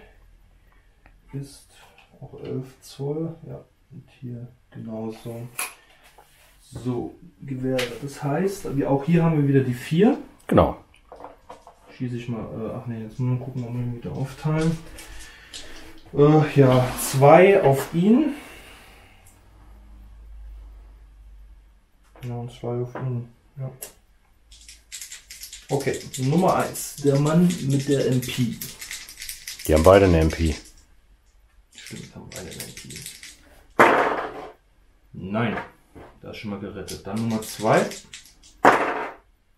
ist auch 11 Zoll. Ja, und hier genauso. So, Gewehre. Das heißt, auch hier haben wir wieder die 4. Genau. Schieße ich mal. Ach ne, jetzt mal gucken, ob wir wieder aufteilen. Ja, 2 auf ihn. Ja, und 2 auf ihn. Ja. Okay, Nummer 1. Der Mann mit der MP. Die haben beide eine MP. Stimmt, haben beide eine MP. Nein, das ist schon mal gerettet. Dann Nummer 2.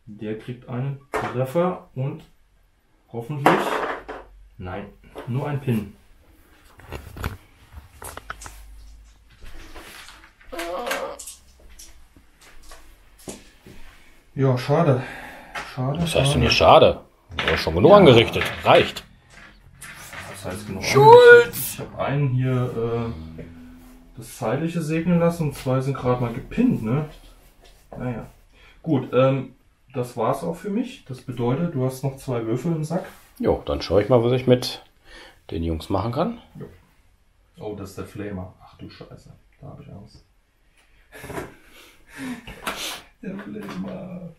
Der kriegt einen Treffer und hoffentlich... Nein, nur ein Pin. Ja, schade. Was heißt denn hier schade? Ja, schon genug angerichtet. Reicht. Was heißt genug Schulz! Ich habe einen hier das Zeitliche segnen lassen und 2 sind gerade mal gepinnt, ne? Naja. Gut, das war's auch für mich. Das bedeutet, du hast noch 2 Würfel im Sack. Jo, dann schaue ich mal, was ich mit den Jungs machen kann. Jo. Oh, das ist der Flamer. Ach du Scheiße, da habe ich Angst. Der Flamer.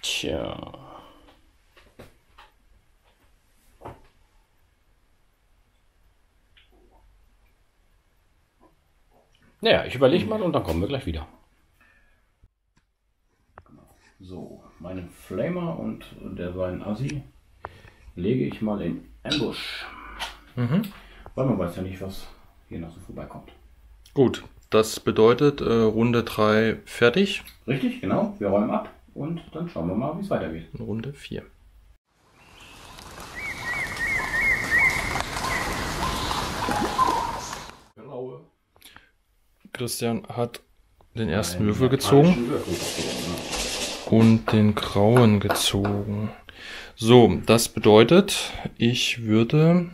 Tja. Naja, ich überlege mal und dann kommen wir gleich wieder. So, meinen Flamer und der seinen Assi lege ich mal in Ambush. Weil man weiß ja nicht, was hier noch so vorbeikommt. Gut, Das bedeutet Runde 3 fertig. Richtig, genau. Wir räumen ab und dann schauen wir mal, wie es weitergeht. Runde 4. Christian hat den ersten Würfel gezogen und den grauen gezogen. So, das bedeutet, ich würde...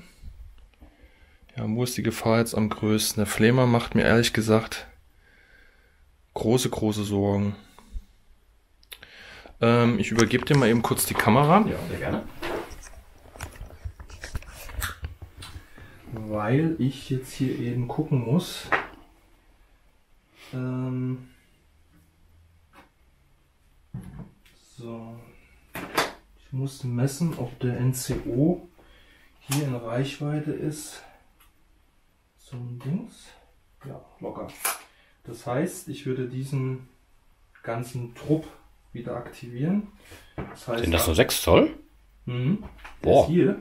Ja, wo ist die Gefahr jetzt am größten? Der Flamer macht mir ehrlich gesagt große Sorgen. Ich übergebe dir mal eben kurz die Kamera. Ja, sehr gerne. Weil ich jetzt hier eben gucken muss. So. Ich muss messen, ob der NCO hier in Reichweite ist. So ein Dings. Ja, locker. Das heißt, ich würde diesen ganzen Trupp wieder aktivieren. Das heißt, Sind das nur 6 Zoll? Mhm. Boah. Ist hier.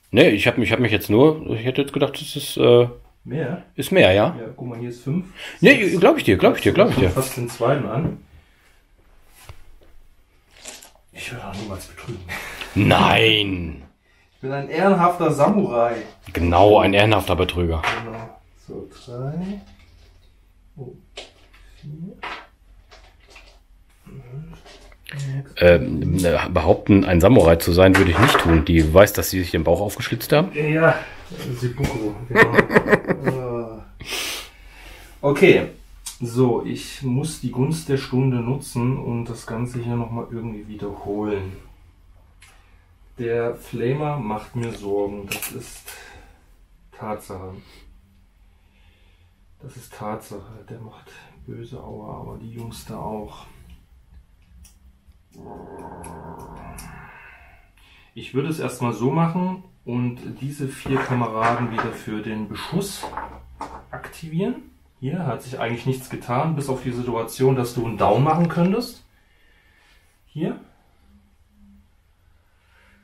Nee, ich hab mich jetzt nur, ich hätte jetzt gedacht, das ist, Mehr? ist mehr, ja? Ja, guck mal, hier ist 5. Nee, glaube ich dir. Fast den zweiten an. Ich würde auch niemals betrügen. Nein! Ich bin ein ehrenhafter Samurai. Genau, ein ehrenhafter Betrüger. Genau. So, 3. Oh, 4. Behaupten, ein Samurai zu sein, würde ich nicht tun. Die weiß, dass sie sich den Bauch aufgeschlitzt haben. Ja, Seppuku, genau. Okay, so, ich muss die Gunst der Stunde nutzen und das Ganze hier nochmal irgendwie wiederholen. Der Flamer macht mir Sorgen, das ist Tatsache. Das ist Tatsache, der macht böse Aua, aber die Jungs da auch. Ich würde es erstmal so machen und diese 4 Kameraden wieder für den Beschuss aktivieren. Hier hat sich eigentlich nichts getan, bis auf die Situation, dass du einen Down machen könntest. Hier.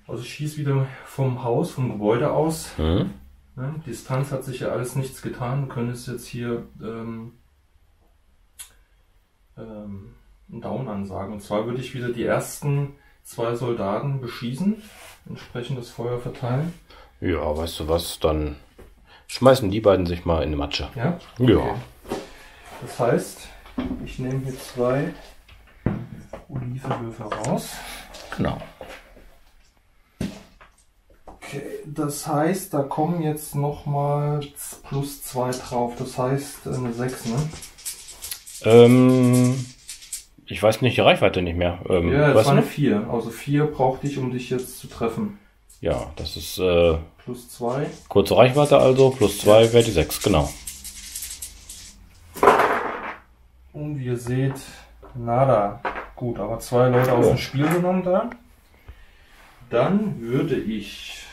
Also schieß wieder vom Haus, vom Gebäude aus. Mhm. Ja, Distanz hat sich ja alles nichts getan. Du könntest jetzt hier einen Down ansagen. Und zwar würde ich wieder die ersten 2 Soldaten beschießen, entsprechend das Feuer verteilen. Ja, weißt du was, dann schmeißen die beiden sich mal in eine Matsche. Ja? Ja. Okay. Das heißt, ich nehme hier 2 Olivenwürfel raus. Genau. Okay, das heißt, da kommen jetzt nochmal plus 2 drauf. Das heißt eine 6, ne? Ich weiß nicht, die Reichweite nicht mehr. Ja, das weißt war eine du? 4. Also 4 brauchte ich, um dich jetzt zu treffen. Ja, das ist Plus 2. kurze Reichweite also, plus 2 wäre die 6, genau. Und wie ihr seht, nada. Gut, aber 2 Leute aus dem Spiel genommen da. Dann würde ich...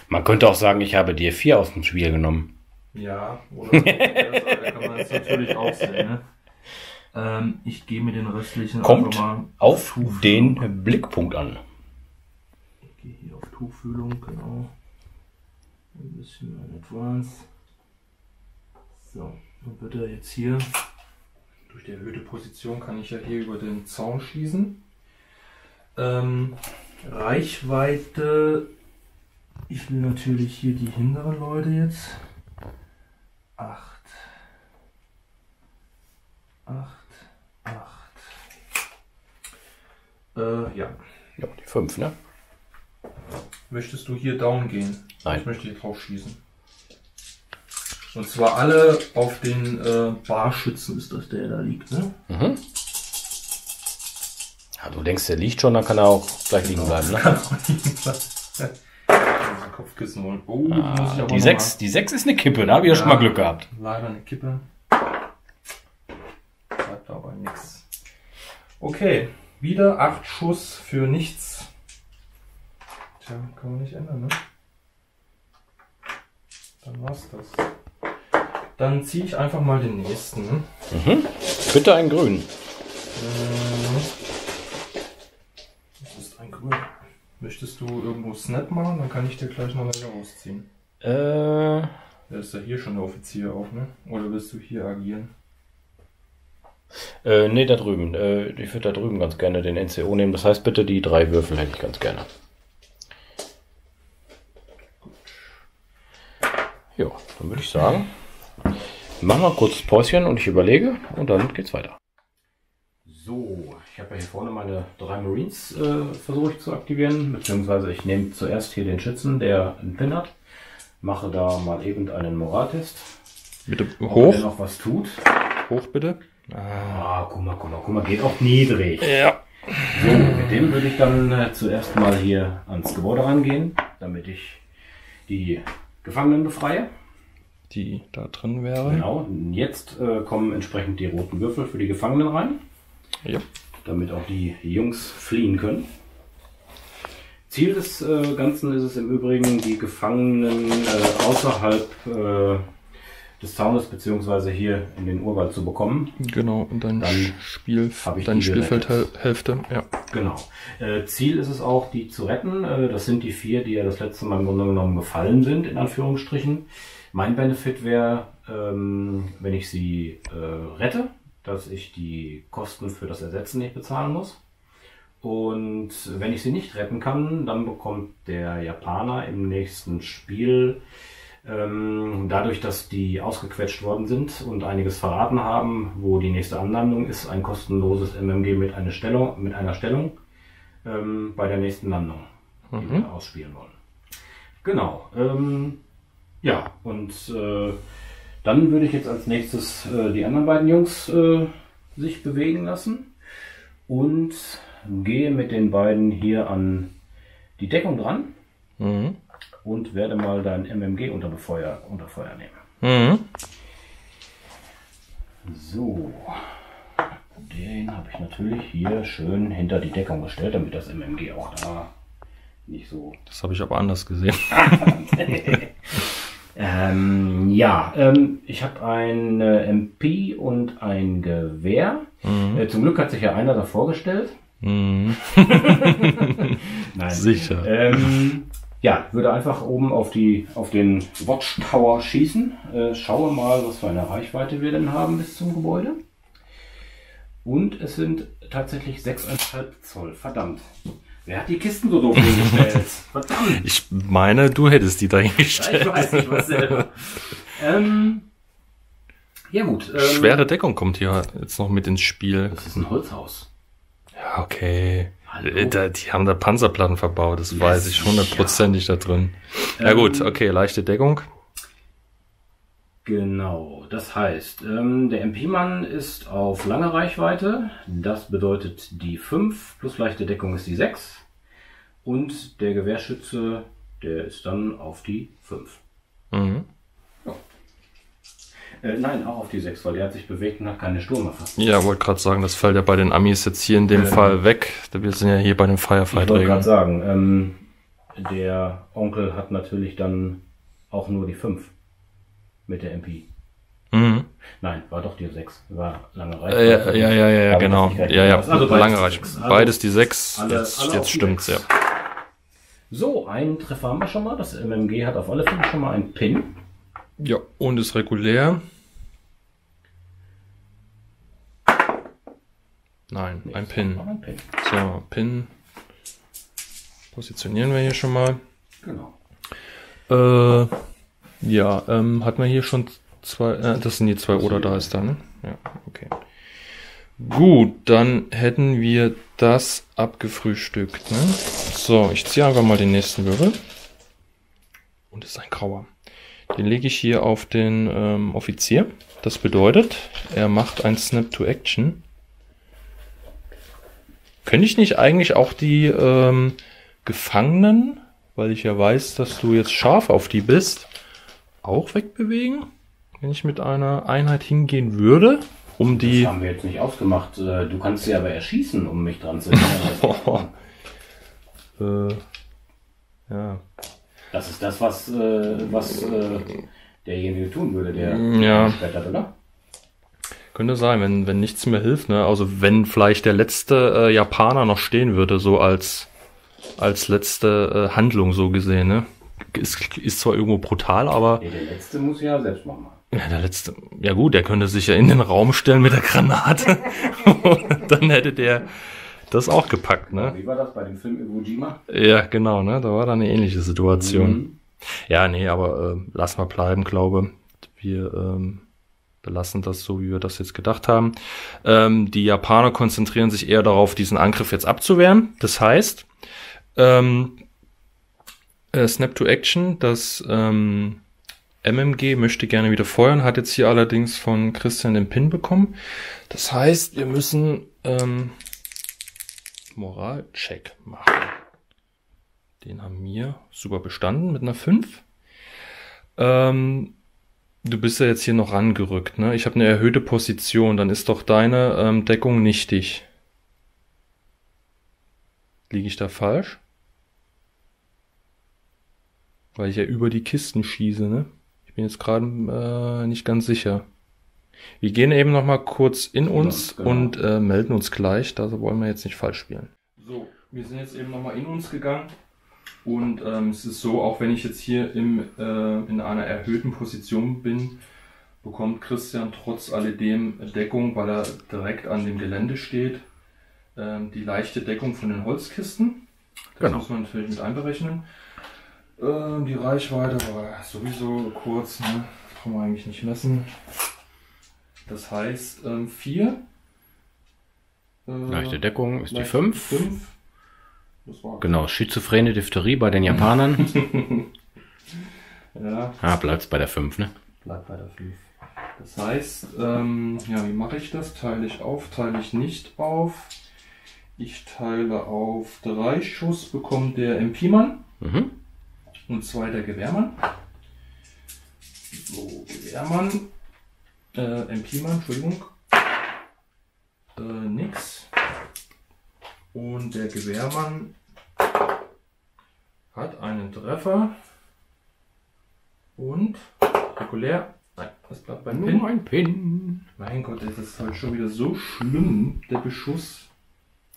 Man könnte auch sagen, ich habe dir 4 aus dem Spiel genommen. Ja, oder so. Kann man das natürlich auch sehen, ne? Ich gehe mir den restlichen Kommt einfach mal auf Tuchfühlung. den Blickpunkt an. Ich gehe hier auf Tuchfühlung, genau. Ein bisschen mehr Advance. So, dann wird er jetzt hier, durch die erhöhte Position kann ich ja hier über den Zaun schießen. Reichweite, ich will natürlich hier die hinteren Leute jetzt. 8. Ja. Ja, die 5, ne? Möchtest du hier down gehen? Nein. Ich möchte hier drauf schießen. Und zwar alle auf den Barschützen ist das, der da liegt, ne? Mhm. Ja, du denkst, der liegt schon, dann kann er auch gleich liegen bleiben, ne? Kann auch liegen bleiben. Kopfkissen holen. Oh, muss ich aber Die noch 6 ist eine Kippe, da habe ich ja schon mal Glück gehabt. Leider eine Kippe. Bleibt aber nichts. Okay, wieder 8 Schuss für nichts. Tja, kann man nicht ändern, ne? Dann war's das. Dann ziehe ich einfach mal den nächsten. Ne? Mhm. Bitte einen grünen. Das ist ein grün. Möchtest du irgendwo Snap machen? Dann kann ich dir gleich noch welche ausziehen. Da ist ja hier schon der Offizier auch, ne? Oder willst du hier agieren? Nee, da drüben. Ich würde da drüben ganz gerne den NCO nehmen. Das heißt, bitte die 3 Würfel hätte ich ganz gerne. Ja, dann würde ich sagen, machen wir ein kurzes Päuschen und ich überlege und dann geht's weiter. So, ich habe ja hier vorne meine 3 Marines versuche ich zu aktivieren, beziehungsweise ich nehme zuerst hier den Schützen, der einen Pin hat, mache da mal eben einen Moraltest. Bitte ob hoch. der noch was tut. Hoch bitte. Guck mal, geht auch niedrig. Ja. So, mit dem würde ich dann zuerst mal hier ans Gebäude rangehen, damit ich die Gefangenen befreie. Die da drin wäre. Genau, und jetzt kommen entsprechend die roten Würfel für die Gefangenen rein, Ja. damit auch die Jungs fliehen können. Ziel des Ganzen ist es im Übrigen, die Gefangenen außerhalb des Zaunes bzw. hier in den Urwald zu bekommen. Genau, und deine Dann Spielfeldhälfte. Ja. Genau. Ziel ist es auch, die zu retten. Das sind die 4, die ja das letzte Mal im Grunde genommen gefallen sind, in Anführungsstrichen. Mein Benefit wäre, wenn ich sie rette, dass ich die Kosten für das Ersetzen nicht bezahlen muss. Und wenn ich sie nicht retten kann, dann bekommt der Japaner im nächsten Spiel, dadurch, dass die ausgequetscht worden sind und einiges verraten haben, wo die nächste Anlandung ist, ein kostenloses MMG mit einer Stellung bei der nächsten Landung, die wir ausspielen wollen. Genau. Ja, und dann würde ich jetzt als nächstes die anderen beiden Jungs sich bewegen lassen und gehe mit den beiden hier an die Deckung dran. Und werde mal dein MMG unter Feuer nehmen. So, den habe ich natürlich hier schön hinter die Deckung gestellt, damit das MMG auch da nicht so... Das habe ich aber anders gesehen. Ich habe ein MP und ein Gewehr. Zum Glück hat sich ja einer davor gestellt. Nein. Sicher. Ja, würde einfach oben auf den Watchtower schießen. Schaue mal, was für eine Reichweite wir denn haben bis zum Gebäude. Und es sind tatsächlich 6,5 Zoll. Verdammt. Wer hat die Kisten so doof hingestellt? Verdammt. Ich meine, du hättest die dahingestellt. Ich weiß nicht, was selber. Ja gut. Schwere Deckung kommt hier jetzt noch mit ins Spiel. Das ist ein Holzhaus. Ja, okay. Hallo? Die haben da Panzerplatten verbaut, das weiß ich 100%ig da drin. Ja gut, okay, leichte Deckung. Genau, das heißt, der MP-Mann ist auf lange Reichweite, das bedeutet die 5 plus leichte Deckung ist die 6 und der Gewehrschütze, der ist dann auf die 5. Nein, auch auf die 6, weil der hat sich bewegt und hat keine Sturmwaffe. Ja, wollte gerade sagen, das fällt ja bei den Amis jetzt hier in dem Fall weg. Wir sind ja hier bei den Ich wollte Firefight-Regeln. gerade sagen, der Onkel hat natürlich dann auch nur die 5 mit der MP. Nein, war doch die 6. War lange Reichweite. Ja, genau. Ja, Also lange beides Reichweite. die 6. Beides die 6. alle auf Jetzt die stimmt's, ja. 6. So, einen Treffer haben wir schon mal. Das MMG hat auf alle Fälle schon mal einen Pin. Ja, und ist regulär. Nein, ein Pin. Aber ein Pin. So, Pin. Positionieren wir hier schon mal. Genau. Hat man hier schon zwei, das sind die 2 oder da ist da, ne? Ja, okay. Gut, dann hätten wir das abgefrühstückt, ne? So, ich ziehe einfach mal den nächsten Würfel. Und es ist ein grauer. Den lege ich hier auf den Offizier. Das bedeutet, er macht ein Snap to Action. Könnte ich nicht eigentlich auch die Gefangenen, weil ich ja weiß, dass du jetzt scharf auf die bist, auch wegbewegen? Wenn ich mit einer Einheit hingehen würde, um die... Das haben wir jetzt nicht ausgemacht. Du kannst sie aber erschießen, um mich dran zu erinnern. Ja. Das ist das, was derjenige tun würde, der später, oder? Könnte sein, wenn nichts mehr hilft, ne? Also wenn vielleicht der letzte Japaner noch stehen würde, so als letzte Handlung so gesehen, ne? ist zwar irgendwo brutal, aber... Nee, der letzte muss ja selbst machen. Ja, der letzte... Ja gut, der könnte sich ja in den Raum stellen mit der Granate. Und dann hätte der das auch gepackt, ne? Wie war das bei dem Film Iwo Jima? Ja, genau, ne? Da war dann eine ähnliche Situation. Ja, nee, aber lass mal bleiben, glaube. Wir belassen das so, wie wir das jetzt gedacht haben. Die Japaner konzentrieren sich eher darauf, diesen Angriff jetzt abzuwehren. Das heißt, Snap to Action, das MMG möchte gerne wieder feuern, hat jetzt hier allerdings von Christian den Pin bekommen. Das heißt, wir müssen Moralcheck machen. Den haben wir super bestanden mit einer 5. Du bist ja jetzt hier noch rangerückt, ne? Ich habe eine erhöhte Position, dann ist doch deine Deckung nichtig. Liege ich da falsch? Weil ich ja über die Kisten schieße, ne? Ich bin jetzt gerade nicht ganz sicher. Wir gehen eben noch mal kurz in uns und melden uns gleich. Da wollen wir jetzt nicht falsch spielen. So, wir sind jetzt eben noch mal in uns gegangen. Und es ist so, auch wenn ich jetzt hier in einer erhöhten Position bin, bekommt Christian trotz alledem Deckung, weil er direkt an dem Gelände steht. Die leichte Deckung von den Holzkisten. Das muss man natürlich mit einberechnen. Die Reichweite war sowieso kurz, ne? Kann man eigentlich nicht messen. Das heißt 4. Leichte Deckung ist die 5. Genau, Genau. schizophrene Diphtherie bei den Japanern. Ja, Bleibt's bei der 5, ne? bleibt bei der 5. Das heißt, ja, wie mache ich das? Teile ich auf, teile ich nicht auf. Ich teile auf 3 Schuss, bekommt der MP-Mann und 2 der Gewehrmann. So, Gewehrmann, MP-Mann, Entschuldigung, nix. Und der Gewehrmann hat einen Treffer und regulär. Nein, das bleibt beim Pin. Nur ein Pin. Mein Gott, das ist halt schon wieder so schlimm, der Beschuss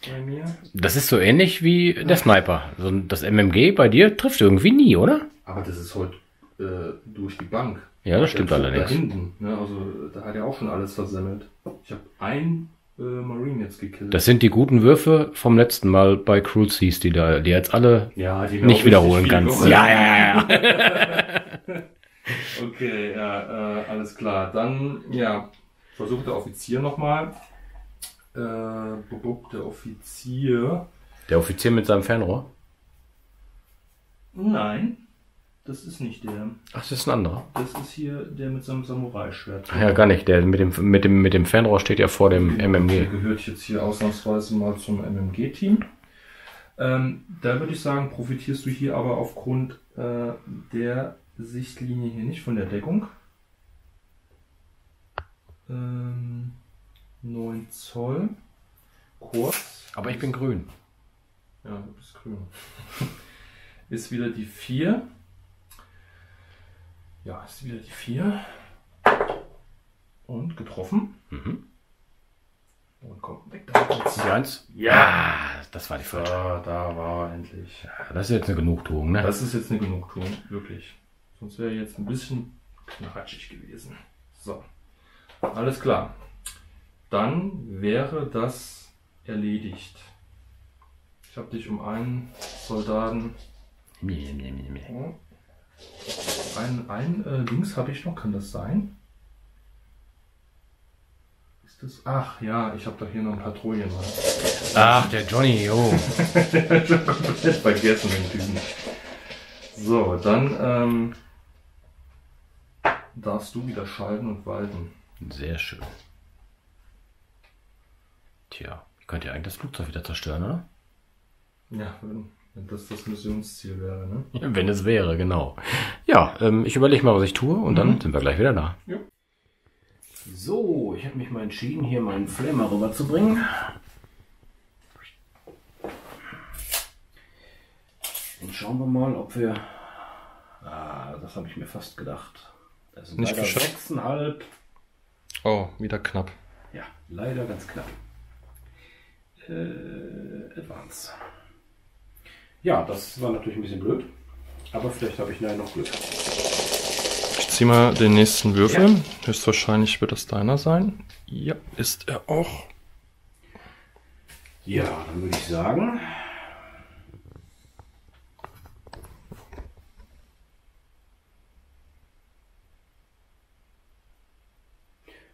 bei mir. Das ist so ähnlich wie der Sniper. So, das MMG bei dir trifft irgendwie nie, oder? Aber das ist heute durch die Bank. Ja, das stimmt Der Zug allerdings. Da hinten, ne? Also da hat er auch schon alles versemmelt. Ich habe einen Marine jetzt gekillt. Das sind die guten Würfe vom letzten Mal bei Cruel Seas, die jetzt alle ja, die nicht wiederholen kannst. Ja. Okay, ja, alles klar. Dann, ja, versucht der Offizier nochmal. Der Offizier. Der Offizier mit seinem Fernrohr? Nein, das ist nicht der. Ach, das ist ein anderer. Das ist hier der mit seinem Samurai-Schwert. Ach ja, gar nicht. Der mit dem Fernrohr steht ja vor dem Der MMG. gehört jetzt hier ausnahmsweise mal zum MMG-Team. Da würde ich sagen, profitierst du hier aber aufgrund der Sichtlinie hier nicht von der Deckung. 9 Zoll. Kurz. Aber ich bin grün. Ja, du bist grün. Ist wieder die 4. Ja, ist wieder die 4. Und getroffen. Und kommt weg damit. Die 1? Ja! Das war die 5. Da war er endlich. Das ist jetzt eine Genugtuung, ne? Das ist jetzt eine Genugtuung, wirklich. Sonst wäre jetzt ein bisschen knatschig gewesen. So, alles klar. Dann wäre das erledigt. Ich habe dich um einen Soldaten... Ein links habe ich noch, kann das sein? Ist das? Ach ja, ich habe doch hier noch ein Patrouillen. Ach, der Johnny, oh. Schon komplett vergessen, den Typen. So, dann darfst du wieder schalten und walten. Sehr schön. Tja, ich könnte ja eigentlich das Flugzeug wieder zerstören, oder? Ja, wenn das das Missionsziel wäre, ne? Wenn es wäre, genau. Ja, ich überlege mal, was ich tue und dann sind wir gleich wieder da. Ja. So, ich habe mich mal entschieden, hier meinen Flamer rüberzubringen. Und schauen wir mal, ob wir... das habe ich mir fast gedacht. Das sind Nicht leider geschafft. 6,5. Oh, wieder knapp. Ja, leider ganz knapp. Advance. Ja, das war natürlich ein bisschen blöd. Aber vielleicht habe ich nachher noch Glück. Ich ziehe mal den nächsten Würfel. Ja. Höchstwahrscheinlich wird das deiner sein. Ja, ist er auch. Ja, dann würde ich sagen...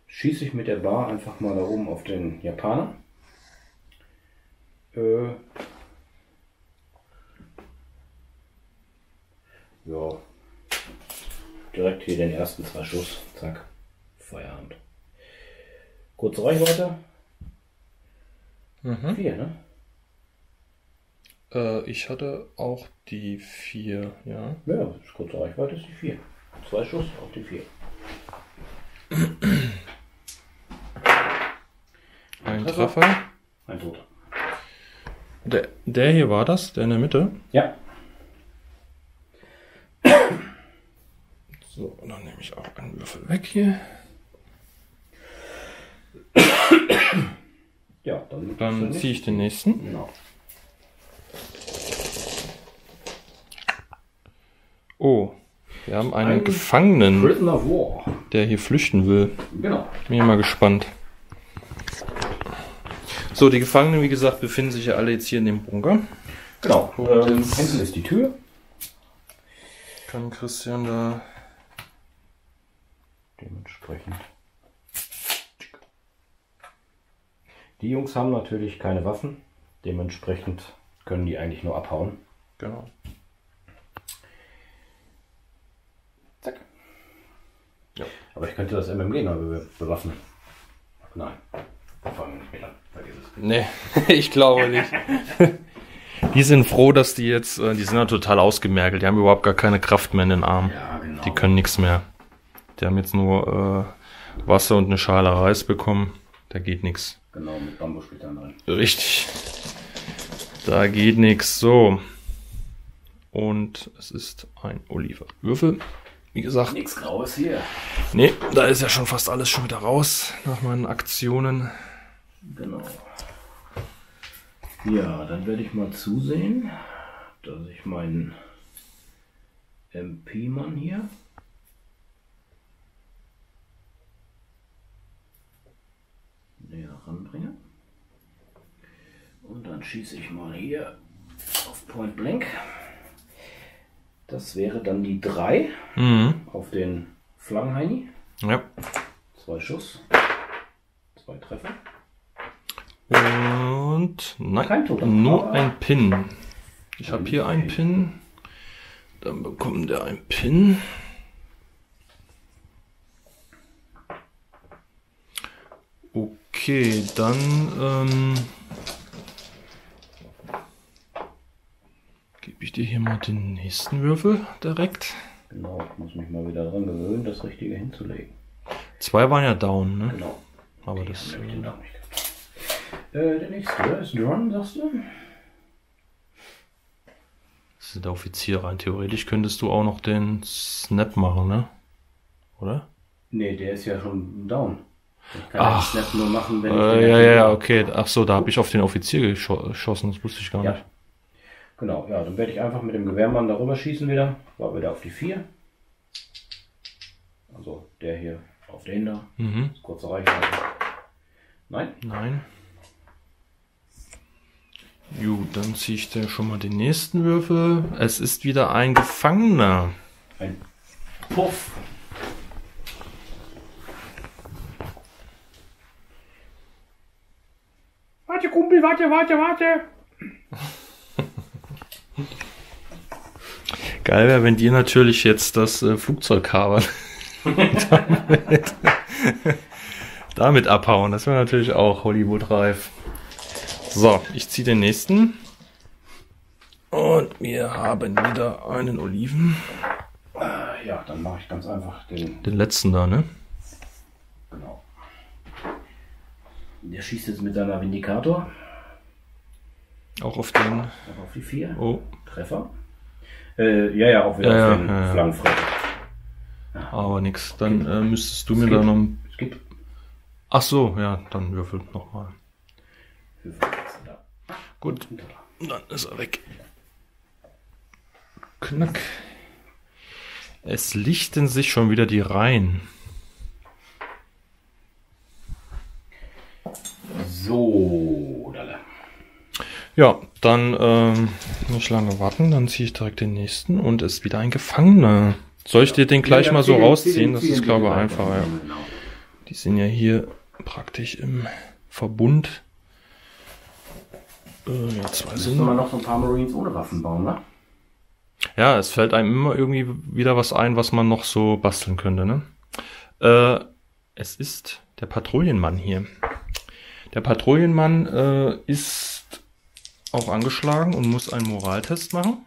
schieße ich mit der Bar einfach mal da oben auf den Japaner. Ja. Direkt hier den ersten 2 Schuss. Zack. Feierabend. Kurze Reichweite. 4, ne? Ich hatte auch die 4, ja. Ja, kurze Reichweite ist die 4. 2 Schuss auf die 4. Ein Treffer. Ein Toter. Der hier war das, der in der Mitte? Ja. So, dann nehme ich auch einen Würfel weg hier. Ja, dann ziehe ich den nächsten. Genau. Oh, wir haben einen Gefangenen, Prisoner of War, der hier flüchten will. Genau. Bin mal gespannt. So, die Gefangenen, wie gesagt, befinden sich ja alle jetzt hier in dem Bunker. Genau. Hinten ist die Tür. Kann Christian da dementsprechend. Die Jungs haben natürlich keine Waffen. Dementsprechend können die eigentlich nur abhauen. Genau. Zack. Ja. Aber ich könnte das MMG noch bewaffnen. Nein. Fangen nicht mehr an. Vergiss es. Nee, ich glaube nicht. Die sind froh, dass die jetzt, die sind ja total ausgemergelt. Die haben überhaupt gar keine Kraft mehr in den Armen. Ja, genau. Die können nichts mehr. Die haben jetzt nur Wasser und eine Schale Reis bekommen. Da geht nichts. Genau, mit Bambussplittern drin. Richtig. Da geht nichts. So. Und es ist ein Oliverwürfel. Wie gesagt. Nichts Graues hier. Nee, da ist ja schon fast alles schon wieder raus nach meinen Aktionen. Genau. Ja, dann werde ich mal zusehen, dass ich meinen MP-Mann hier näher ranbringe. Und dann schieße ich mal hier auf Point Blank. Das wäre dann die 3 auf den Flangenheini. Ja. 2 Schuss. 2 Treffer. Und nein, kein Toter. Nur ein Pin. Ich habe hier einen Pin. Dann bekommt der einen Pin. Okay, dann gebe ich dir hier mal den nächsten Würfel direkt. Genau, ich muss mich mal wieder dran gewöhnen, das Richtige hinzulegen. 2 waren ja down, ne? Genau. Aber das. Der nächste ist Dron, sagst du? Das ist der Offizier rein. Theoretisch könntest du auch noch den Snap machen, ne? Oder? Ne, der ist ja schon down. Ich kann den Snap nur machen, wenn ich ja, okay. Ach so, da habe ich auf den Offizier geschossen, das wusste ich gar nicht. Genau, ja, dann werde ich einfach mit dem Gewehrmann darüber schießen wieder. War wieder auf die 4. Also der hier auf den da. Kurze Reichweite. Nein? Nein. Gut, dann ziehe ich da schon mal den nächsten Würfel. Es ist wieder ein Gefangener. Ein Puff. Warte, Kumpel, warte. Geil wäre, wenn die natürlich jetzt das Flugzeug kabern. damit abhauen. Das wäre natürlich auch Hollywood-reif. So, ich ziehe den nächsten. Und wir haben wieder einen Oliven. Ja, dann mache ich ganz einfach den letzten da, ne? Genau. Der schießt jetzt mit seiner Vindikator. Auch auf den. Auch auf die 4. Oh. Treffer. Ja, auch wieder auf den Flankenfreund. Aber nix. Dann müsstest du mir da noch. Skip. Ach so, ja, dann würfel nochmal. Gut, dann ist er weg. Knack. Es lichten sich schon wieder die Reihen. So, Dalle. Ja, dann nicht lange warten, dann ziehe ich direkt den nächsten und ist wieder ein Gefangener. Soll ich dir den gleich mal so rausziehen? Das ist, glaube ich, einfacher. Ja. Die sind ja hier praktisch im Verbund. Jetzt weiß ich noch so ein paar Marines ohne Waffen bauen, ne? Ja, es fällt einem immer irgendwie wieder was ein, was man noch so basteln könnte, ne? Es ist der Patrouillenmann hier. Der Patrouillenmann ist auch angeschlagen und muss einen Moraltest machen.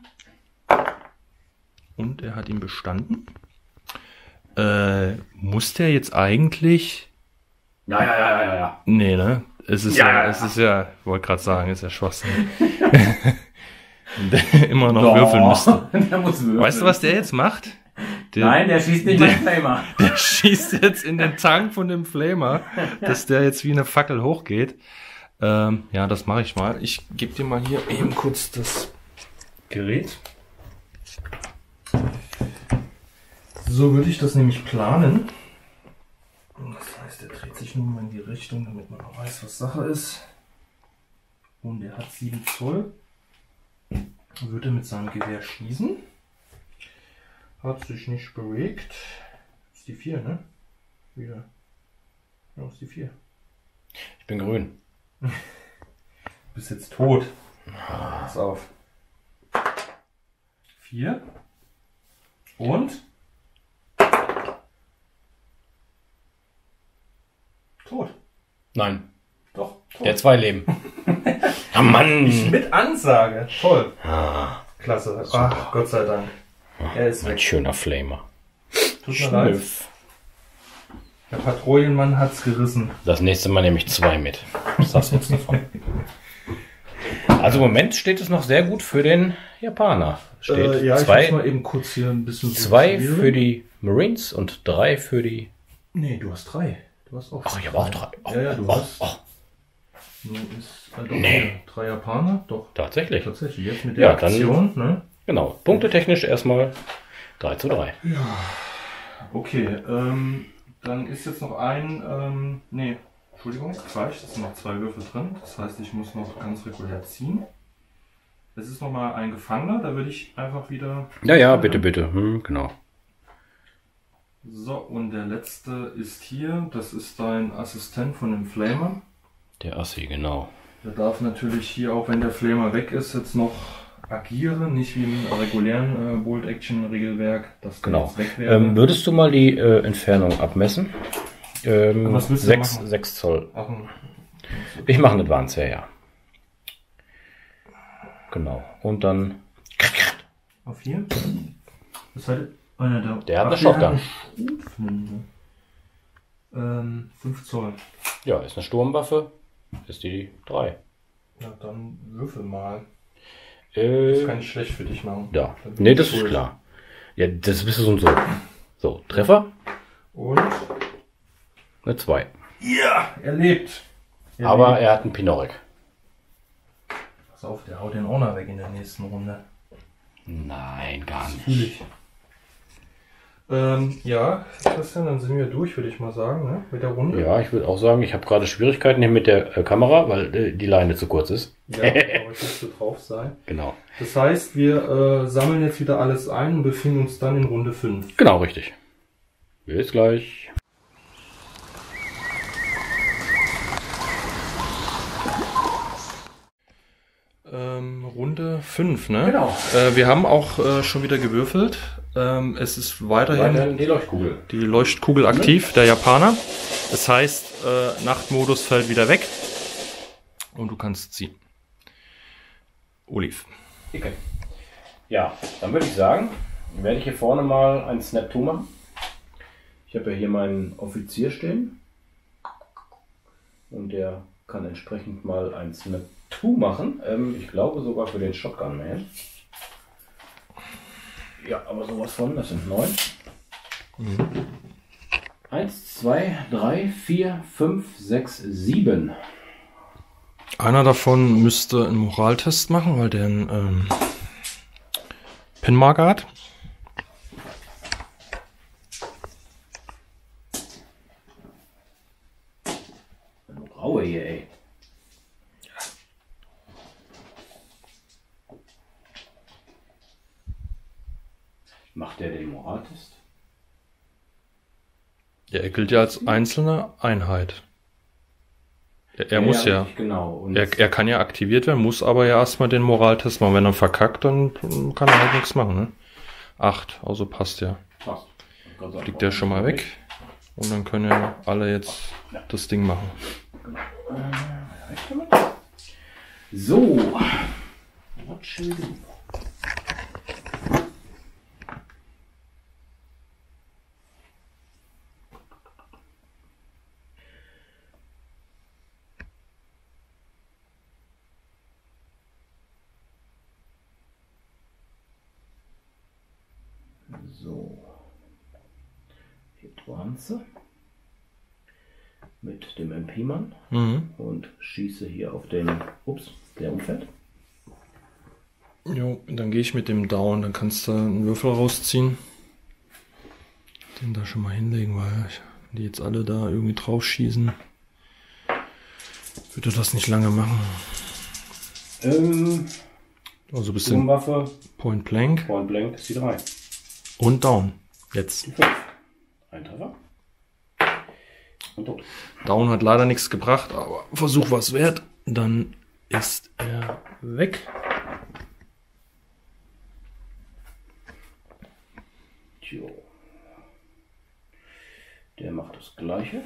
Und er hat ihn bestanden. Muss der jetzt eigentlich... Ja. Nee, ne? Es ist ja, wollte gerade sagen, ist ja Schwachsinn. Der immer noch würfeln müsste. Der muss würfeln. Weißt du, was der jetzt macht? Nein, der schießt nicht mit dem Flamer. Der schießt jetzt in den Tank von dem Flamer, dass der jetzt wie eine Fackel hochgeht. Ja, das mache ich mal. Ich gebe dir mal hier eben kurz das Gerät. So würde ich das nämlich planen. Das heißt, er dreht sich nun mal in die Richtung, damit man auch weiß, was Sache ist. Und er hat 7 Zoll. Würde mit seinem Gewehr schießen. Hat sich nicht bewegt. Das ist die 4, ne? Wieder. Ja, das ist die 4. Ich bin grün. Du bist jetzt tot. Pass auf. 4. Und? Tot. Nein. Doch, tot. Der hat 2 Leben. Ah, Mann. Mit Ansage. Toll. Ah, Klasse. Ach, Gott sei Dank. Er ist ein weg. schöner Flamer. Tut mir leid. Der Patrouillenmann hat's gerissen. Das nächste Mal nehme ich 2 mit. Was sagst du jetzt davon? Also im Moment steht es noch sehr gut für den Japaner. Steht ja, ich 2, muss mal eben kurz hier ein bisschen... 2 für die Marines und 3 für die... Nee, du hast 3. Du hast auch... Ach, ich habe auch 3. Oh, Ja, du hast... Nun ist doch Nee. 3 Japaner? Doch. Tatsächlich. Tatsächlich. Jetzt mit der Ja, dann- Aktion, ne? Genau. Punktetechnisch erstmal 3:3. Okay, dann ist jetzt noch ein, nee, Entschuldigung, falsch, es sind noch 2 Würfel drin, das heißt, ich muss noch ganz regulär ziehen. Es ist nochmal ein Gefangener, da würde ich einfach wieder... Ja, bitte. Genau. So, und der letzte ist hier, das ist dein Assistent von dem Flamer. Der Assi, genau. Der darf natürlich hier, auch wenn der Flamer weg ist, jetzt noch agieren, nicht wie im regulären Bolt-Action-Regelwerk, dass der Genau. jetzt weg wäre. Würdest du mal die Entfernung abmessen? Was willst du machen? 6 Zoll. Ach, Ich mache einen Advance, ja. Genau. Und dann... auf hier? Das hat einer Der hat eine Shotgun. 5 Zoll. Ja, ist eine Sturmwaffe. Ist die 3. Ja, dann würfel mal. Das kann ich schlecht für dich machen. Ja. Dann bin Nee, ich das ist schuld. klar. Ja, das bist du so und so. So, Treffer. Und? Eine 2. Ja, er lebt. Aber er hat einen Pinorek. Pass auf, der haut den auch noch weg in der nächsten Runde. Nein, gar nicht. Natürlich. Ja, Christian, dann sind wir durch, würde ich mal sagen, ne? Mit der Runde. Ja, ich würde auch sagen, ich habe gerade Schwierigkeiten hier mit der Kamera, weil die Leine zu kurz ist. Ja, aber ich müsste drauf sein. Genau. Das heißt, wir sammeln jetzt wieder alles ein und befinden uns dann in Runde 5. Genau, richtig. Bis gleich. Runde 5, ne? Genau. Wir haben auch schon wieder gewürfelt. Es ist weiterhin die Leuchtkugel. die Leuchtkugel aktiv, der Japaner. Das heißt, Nachtmodus fällt wieder weg. Und du kannst ziehen. Oliv. Okay. Ja, dann würde ich sagen, werde ich hier vorne mal ein Snap 2 machen. Ich habe ja hier meinen Offizier stehen. Und der kann entsprechend mal ein Snap 2 machen. Ich glaube sogar für den Shotgun Man. Ja, aber sowas von, das sind 9. 1, 2, 3, 4, 5, 6, 7. Einer davon müsste einen Moraltest machen, weil der einen Pinmarker hat. Macht der den Moraltest? Er gilt ja als einzelne Einheit. Er muss ja. Genau. Und Er kann ja aktiviert werden, muss aber ja erstmal den Moraltest machen. Wenn er verkackt, dann kann er halt nichts machen. Ne? 8, also passt ja. passt. Fliegt der schon mal weg. Und dann können ja alle jetzt das Ding machen. So. What shall we do? So. Hit once. Mit dem MP-Mann und schieße hier auf den, der umfällt. Jo, dann gehe ich mit dem Down, dann kannst du einen Würfel rausziehen. Den da schon mal hinlegen, weil die jetzt alle da irgendwie drauf schießen. Würde das nicht lange machen. Also bist du Waffe. Point Blank. Point Blank ist die 3. Und Down. Jetzt. Die 5. Ein Treffer. Und tot. Down hat leider nichts gebracht, aber Versuch was wert. Dann ist er weg. Tjo. Der macht das Gleiche.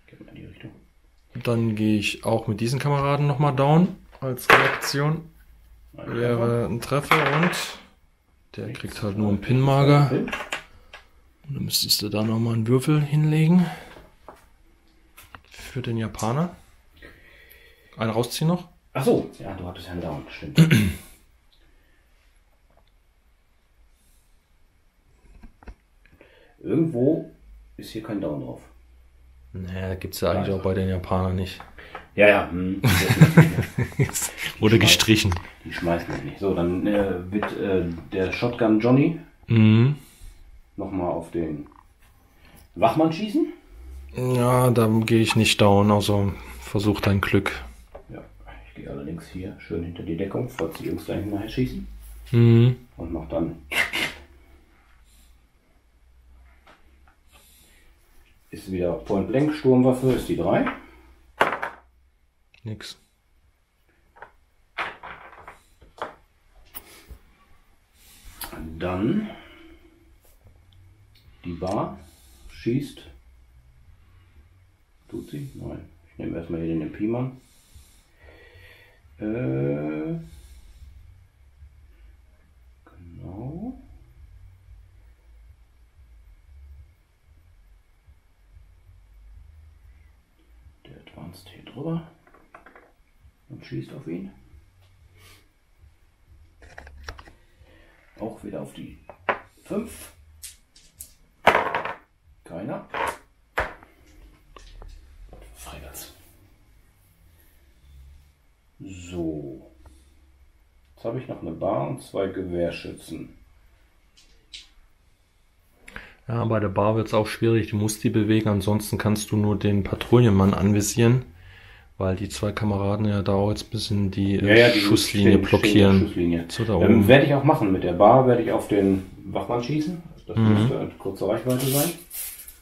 Geht mal in die Richtung. Dann gehe ich auch mit diesen Kameraden nochmal down. Als Reaktion wäre ein Treffer und der kriegt halt nur einen Pinmager. Und dann müsstest du da nochmal einen Würfel hinlegen. Für den Japaner. Einen rausziehen noch. Ach so, ja, du hattest ja einen Down, stimmt. Irgendwo ist hier kein Down drauf. Naja, gibt es ja eigentlich auch bei den Japanern nicht. Ja, ja. Wurde gestrichen. Die schmeißen mich nicht. So, dann wird der Shotgun Johnny nochmal auf den Wachmann schießen. Ja, da gehe ich nicht down, also versuch dein Glück. Ja, ich gehe allerdings hier schön hinter die Deckung, falls die Jungs da hinten nachher schießen. Und mach dann. Ist wieder Point Blank, Sturmwaffe, ist die 3. Nix. Dann die Bar schießt. Tut sie? Nein. Ich nehme erstmal hier den MP-Mann. Genau. Der Advanced hier drüber und schießt auf ihn. Auch wieder auf die 5. Keiner. Freigatz. So. Jetzt habe ich noch eine Bar und 2 Gewehrschützen. Ja, bei der Bar wird es auch schwierig, du musst die bewegen, ansonsten kannst du nur den Patrouillenmann anvisieren, weil die 2 Kameraden ja da auch jetzt ein bisschen die, die Schusslinie blockieren. Schusslinie. So, da oben. Werde ich auch machen. Mit der Bar werde ich auf den Wachmann schießen. Das müsste eine kurze Reichweite sein.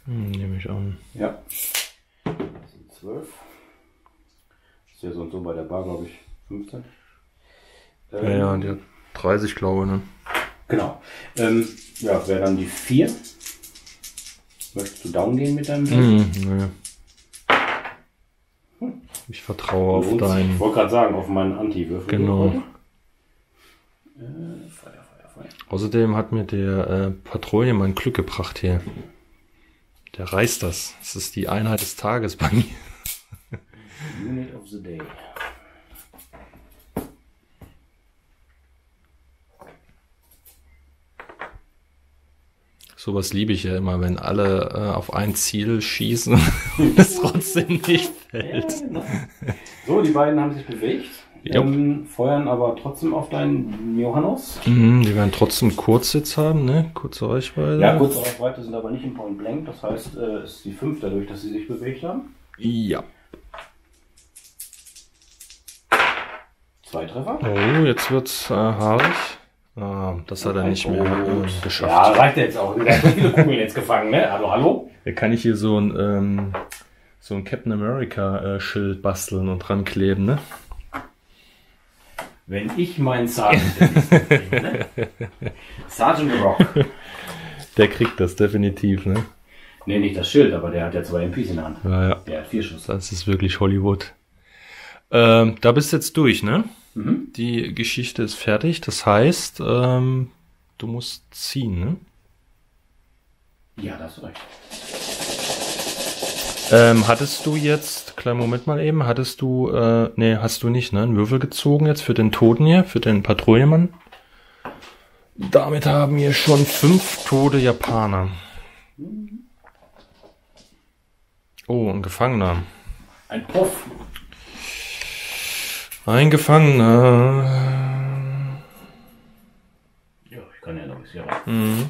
Nehme ich an. Ja. Das sind 12. Ist ja so und so bei der Bar, glaube ich, 15. Ja, die hat 30, glaube ich, ne? Genau. Ja, wäre dann die 4. Möchtest du down gehen mit deinem Nö. Ich vertraue auf deinen. Ich wollte gerade sagen, auf meinen Anti-Würfel. Genau. Feuer. Außerdem hat mir der Patrouillenmann Glück gebracht hier. Der reißt das. Das ist die Einheit des Tages bei mir. Unit of the Day. Sowas liebe ich ja immer, wenn alle auf ein Ziel schießen und es trotzdem nicht fällt. Ja, genau. So, die beiden haben sich bewegt, feuern aber trotzdem auf deinen Johannes. Die werden trotzdem Kurzsitz haben, ne? Kurze Reichweite. Ja, kurze Reichweite sind aber nicht im Point Blank, das heißt, es ist die 5 dadurch, dass sie sich bewegt haben. Ja. 2 Treffer. Oh, jetzt wird's haarig. Das hat er nicht mehr geschafft. Ja, reicht jetzt auch. Du hast so viele Kugeln jetzt gefangen, ne? Hallo? Da kann ich hier so ein Captain America Schild basteln und dran kleben, ne? Wenn ich meinen Sergeant kriege, ne? Sergeant Rock. Der kriegt das definitiv, ne? Ne, nicht das Schild, aber der hat ja 2 MPs in der Hand. Ja. Der hat 4 Schuss. Das ist wirklich Hollywood. Da bist du jetzt durch, ne? Mhm. Die Geschichte ist fertig. Das heißt, du musst ziehen, ne? Ja, da hast du recht. Hattest du jetzt, kleinen Moment mal eben, hattest du, nee, hast du nicht, ne? Einen Würfel gezogen jetzt für den Toten hier, für den Patrouillenmann? Damit haben wir schon 5 tote Japaner. Oh, ein Gefangener. Ein Puff. Ein Gefangener. Ja, ich kann ja noch ein bisschen rein. Mhm.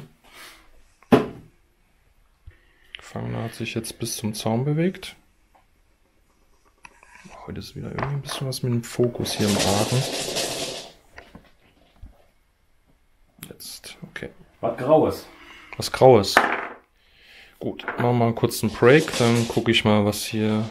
Gefangener hat sich jetzt bis zum Zaun bewegt. Heute ist wieder irgendwie ein bisschen was mit dem Fokus hier im Argen. Jetzt, okay. Was Graues. Was Graues. Gut, machen wir mal kurz einen Break, dann gucke ich mal, was hier...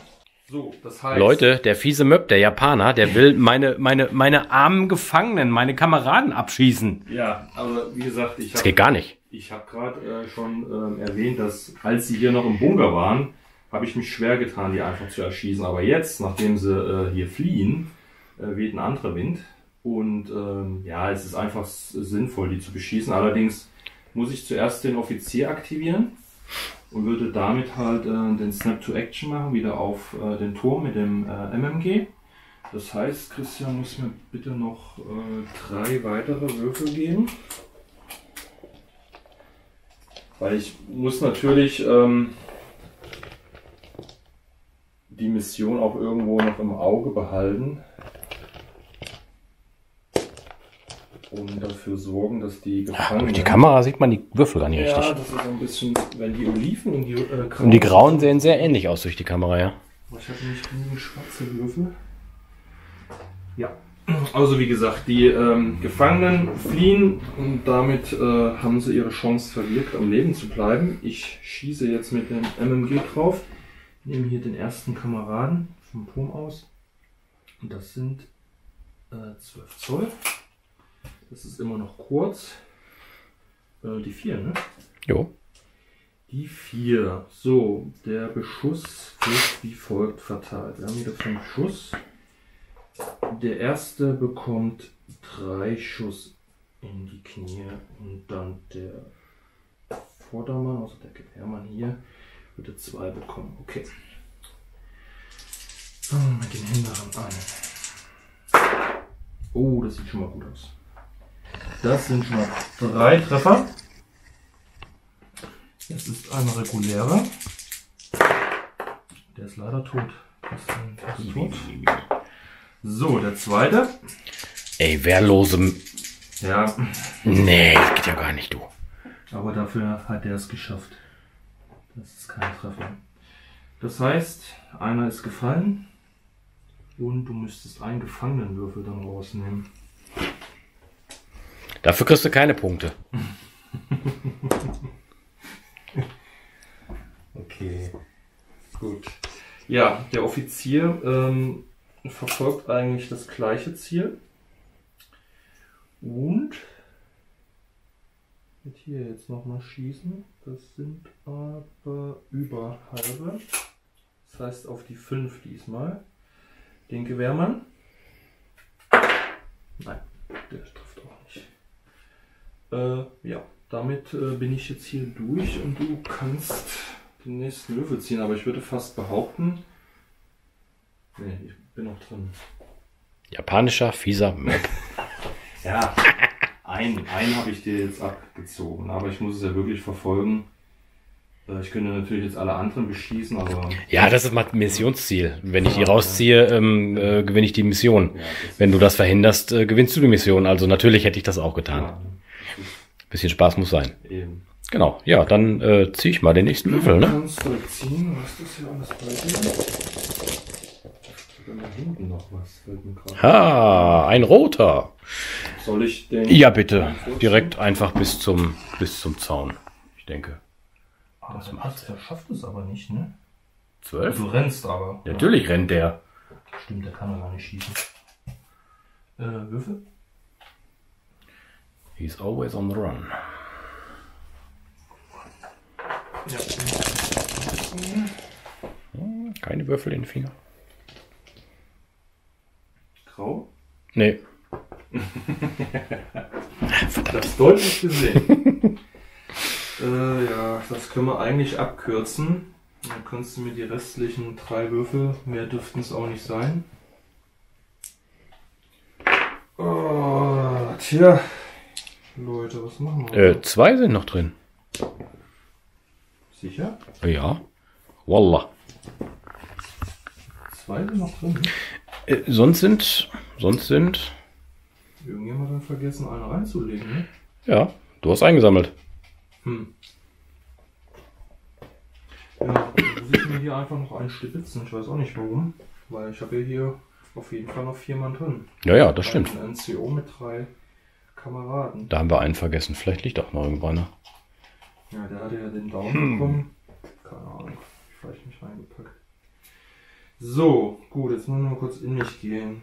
So, das heißt... Leute, der fiese Möb, der Japaner, der will meine armen Gefangenen, meine Kameraden abschießen. Ja, aber wie gesagt, Das geht gar nicht. Ich habe gerade schon erwähnt, dass als sie hier noch im Bunker waren, habe ich mich schwer getan, die einfach zu erschießen. Aber jetzt, nachdem sie hier fliehen, weht ein anderer Wind. Und ja, es ist einfach sinnvoll, die zu beschießen. Allerdings muss ich zuerst den Offizier aktivieren und würde damit halt den Snap to Action machen, wieder auf den Turm mit dem MMG. Das heißt, Christian muss mir bitte noch 3 weitere Würfel geben. Weil ich muss natürlich die Mission auch irgendwo noch im Auge behalten. Und dafür sorgen, dass die Gefangenen... Durch die Kamera sieht man die Würfel gar nicht Ja, richtig. das ist ein bisschen... Wenn die Oliven und die Grauen... Und die Grauen sehen sehr ähnlich aus durch die Kamera, ja. Ich habe nicht genügend schwarze Würfel. Ja. Also wie gesagt, die Gefangenen fliehen und damit haben sie ihre Chance verwirkt, am Leben zu bleiben. Ich schieße jetzt mit dem MMG drauf, nehme hier den ersten Kameraden vom Turm aus und das sind 12 Zoll. Das ist immer noch kurz. Die 4, ne? Jo. Die 4. So, der Beschuss wird wie folgt verteilt. Wir haben wieder 5 Schuss. Der erste bekommt 3 Schuss in die Knie und dann der Vordermann, also der Gewehrmann hier, würde 2 bekommen. Okay. Mit den Hinteren ein. Oh, das sieht schon mal gut aus. Das sind schon mal 3 Treffer. Das ist ein regulärer. Der ist leider tot. Das ist tot. So, der zweite. Ey, wehrlosem... Ja. Nee, das geht ja gar nicht, du. Aber dafür hat er es geschafft. Das ist kein Treffer. Das heißt, einer ist gefallen. Und du müsstest einen Gefangenenwürfel dann rausnehmen. Dafür kriegst du keine Punkte. Okay, gut. Ja, der Offizier verfolgt eigentlich das gleiche Ziel. Und wird hier jetzt nochmal schießen. Das sind aber über halbe. Das heißt auf die 5 diesmal. Den Gewehrmann. Nein, der trifft auch nicht. Ja, damit bin ich jetzt hier durch und du kannst den nächsten Würfel ziehen, aber ich würde fast behaupten, nee, ich bin noch drin. Japanischer, fieser Möb. Ja, einen habe ich dir jetzt abgezogen, aber ich muss es ja wirklich verfolgen. Ich könnte natürlich jetzt alle anderen beschießen, aber... Ja, das ist mein Missionsziel. Wenn ich die rausziehe, gewinne ich die Mission. Ja, wenn du das verhinderst, gewinnst du die Mission. Also natürlich hätte ich das auch getan. Ja, bisschen Spaß muss sein. Eben. Genau, ja, dann ziehe ich mal den nächsten Würfel, ne? Du kannst ziehen, was ist das hier alles bei dir? Da hinten noch was, fällt mir gerade. Ha, ein roter. Soll ich den... Ja, bitte. Direkt einfach bis zum Zaun. Ich denke. Das macht der schafft es aber nicht, ne? 12? Du rennst aber. Natürlich rennt der. Stimmt, der kann doch gar nicht schießen. Würfel? He's always on the run. Ja. Keine Würfel in den Finger. Grau? Nee. Das deutlich gesehen. Ja, das können wir eigentlich abkürzen. Dann kannst du mir die restlichen 3 Würfel, mehr dürften es auch nicht sein. Oh, tja. Leute, was machen wir? 2 sind noch drin. Sicher? Ja. Wallah. 2 sind noch drin. Sonst sind... Irgendjemand hat vergessen, eine reinzulegen, ne? Ja, du hast eingesammelt. Ja, dann muss ich mir hier einfach noch einen stibitzen. Ich weiß auch nicht warum. Weil ich habe ja hier auf jeden Fall noch 4 Mann drin. Ja, das stimmt. Ein NCO mit 3 Kameraden. Da haben wir einen vergessen. Vielleicht liegt auch noch irgendwo einer. Ja, der hatte ja den Daumen bekommen. Keine Ahnung. Vielleicht nicht reingepackt. So, gut, jetzt müssen wir mal kurz in mich gehen.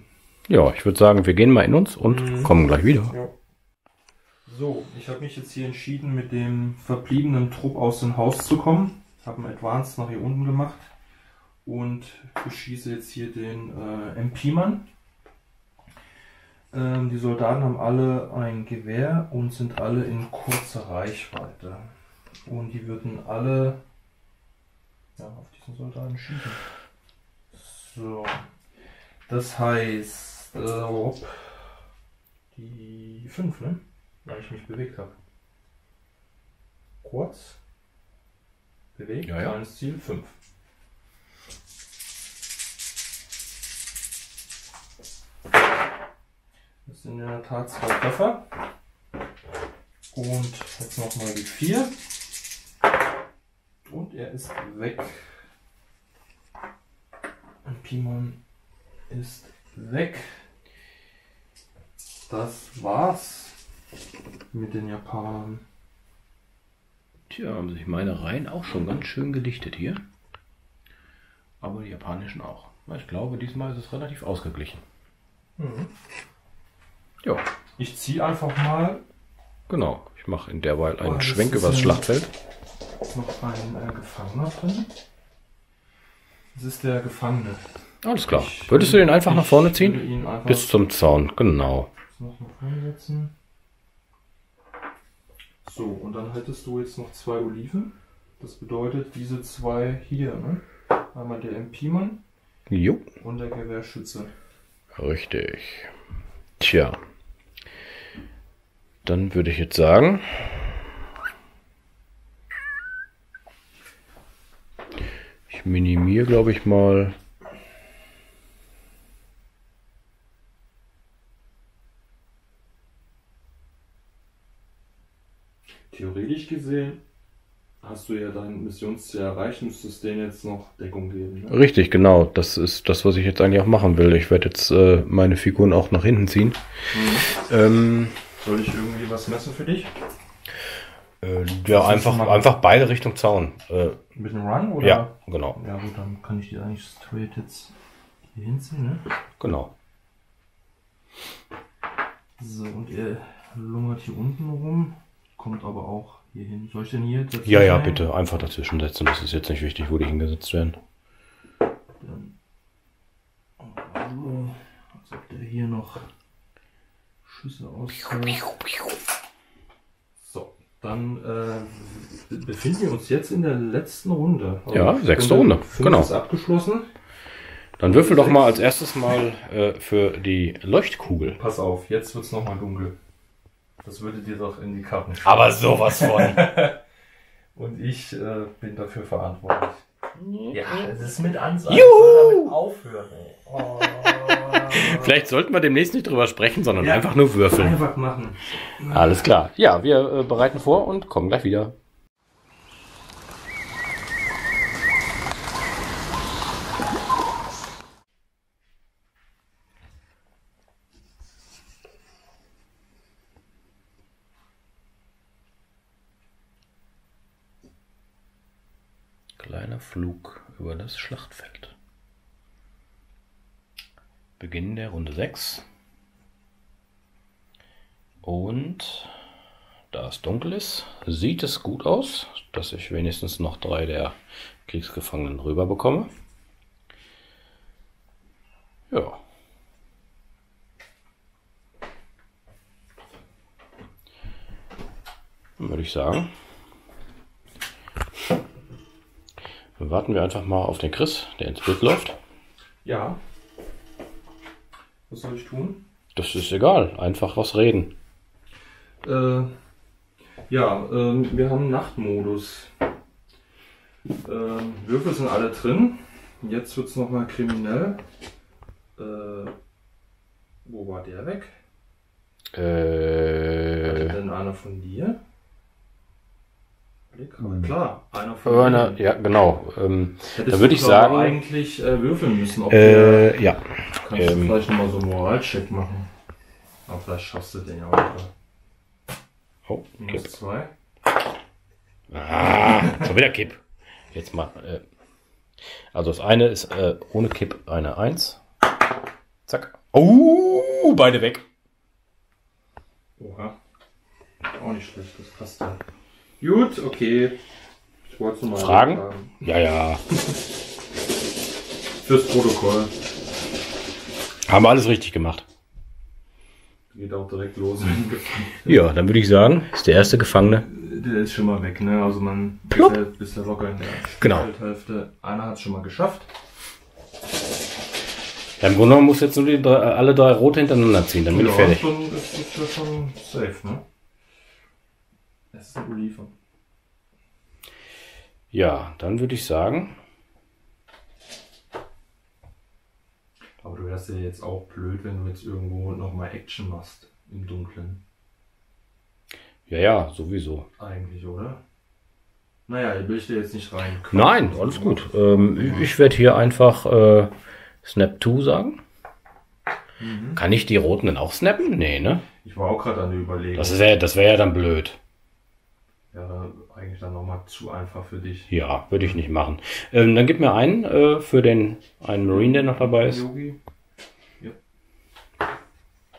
Ja, ich würde sagen, wir gehen mal in uns und kommen gleich wieder. Ja. So, ich habe mich jetzt hier entschieden, mit dem verbliebenen Trupp aus dem Haus zu kommen. Ich habe einen Advance nach hier unten gemacht und beschieße jetzt hier den MP-Mann. Die Soldaten haben alle ein Gewehr und sind alle in kurzer Reichweite. Und die würden alle auf diesen Soldaten schießen. So, das heißt, die 5, ne? Weil ich mich bewegt habe. Kurz. Bewegt, ja. kleines Ziel, 5. Das sind in der Tat 2 Treffer. Und jetzt nochmal die 4. Und er ist weg. Und Pimon ist weg. Das war's mit den Japanern. Tja, haben sich meine Reihen auch schon ganz schön gedichtet hier. Aber die japanischen auch. Ich glaube, diesmal ist es relativ ausgeglichen. Ja. Ich ziehe einfach mal. Genau, ich mache in derweil einen das Schwenk ist übers Schlachtfeld. Noch ein Gefangener drin. Das ist der Gefangene. Alles klar. Würdest du den einfach nach vorne ziehen? Ihn einfach Bis zum Zaun, genau. noch nach vorne setzen. So, und dann hättest du jetzt noch 2 Oliven. Das bedeutet, diese 2 hier, ne? Einmal der MP-Mann Jo. und der Gewehrschütze. Richtig. Tja. Dann würde ich jetzt sagen, ich minimiere, glaube ich, mal. Theoretisch gesehen hast du ja dein Missionsziel erreicht, müsstest denen jetzt noch Deckung geben. Ne? Richtig, genau. Das ist das, was ich jetzt eigentlich auch machen will. Ich werde jetzt meine Figuren auch nach hinten ziehen. Soll ich irgendwie was messen für dich? Ja, einfach beide Richtung Zaun. Mit dem Run? Oder? Ja, genau. Ja gut, dann kann ich die eigentlich straight jetzt hier hinziehen, ne? Genau. So, und er lungert hier unten rum, kommt aber auch hier hin. Soll ich denn hier dazwischen Ja, hängen? bitte. Einfach dazwischen setzen. Das ist jetzt nicht wichtig, wo die hingesetzt werden. Dann, als ob der hier noch Schüsse aus. So, dann befinden wir uns jetzt in der letzten Runde. Also Ja, 6. Runde. Genau. Ist abgeschlossen. Dann würfel doch mal als erstes mal für die Leuchtkugel. Pass auf, jetzt wird es nochmal dunkel. Das würde dir doch in die Karten stehen. Aber sowas von. Und ich bin dafür verantwortlich. Ja, das ist mit Ansage. Juhu! Damit aufhören. Oh. Vielleicht sollten wir demnächst nicht drüber sprechen, sondern einfach nur würfeln. Einfach machen. Alles klar. Ja, wir bereiten vor und kommen gleich wieder. Kleiner Flug über das Schlachtfeld. Beginn der Runde 6. Und da es dunkel ist, sieht es gut aus, dass ich wenigstens noch 3 der Kriegsgefangenen rüber bekomme. Ja. Dann würde ich sagen, warten wir einfach mal auf den Chris, der ins Bild läuft. Ja. Was soll ich tun? Das ist egal, einfach was reden. Wir haben Nachtmodus. Würfel sind alle drin. Jetzt wird es nochmal kriminell. Wo war der weg? Hatte denn einer von dir? Klar, einer von dir. Ja, genau. Da Hättest würde ich sagen, eigentlich würfeln müssen. Ob der, ja. kannst du vielleicht nochmal so einen Moralcheck machen. Aber vielleicht schaffst du den ja auch. Oh, Kipp. -2. Schon wieder Kipp. Jetzt mal. Also das eine ist ohne Kipp eine 1. Zack. Oh, beide weg. Oha. Auch nicht schlecht, das passt ja. Gut, okay. Ich wollte es nur mal Fragen? sagen. Ja. Fürs Protokoll. Haben wir alles richtig gemacht. Geht auch direkt los, wenn gefangen. Ja, dann würde ich sagen, ist der erste Gefangene. Der ist schon mal weg, ne? Also man ist ja locker in der Genau. Hälfte. Einer hat es schon mal geschafft. Ja, im Grunde genommen muss jetzt nur alle 3 rote hintereinander ziehen, dann bin ich fertig. Dann ist das ja schon safe, ne? Es ist ein Oliver. Ja, dann würde ich sagen, Aber du wärst ja jetzt auch blöd, wenn du jetzt irgendwo nochmal Action machst im Dunkeln. ja, sowieso. Eigentlich, oder? Naja, ich will ich dir jetzt nicht rein. Nein, alles gut. Ich werde hier einfach Snap 2 sagen. Kann ich die roten dann auch snappen? Nee, ne? Ich war auch gerade an der Überlegung. Das wär ja dann blöd. Ja, eigentlich dann nochmal zu einfach für dich. Ja, würde ich nicht machen. Dann gib mir einen für den einen Marine, der noch dabei ist. Yogi. Ja.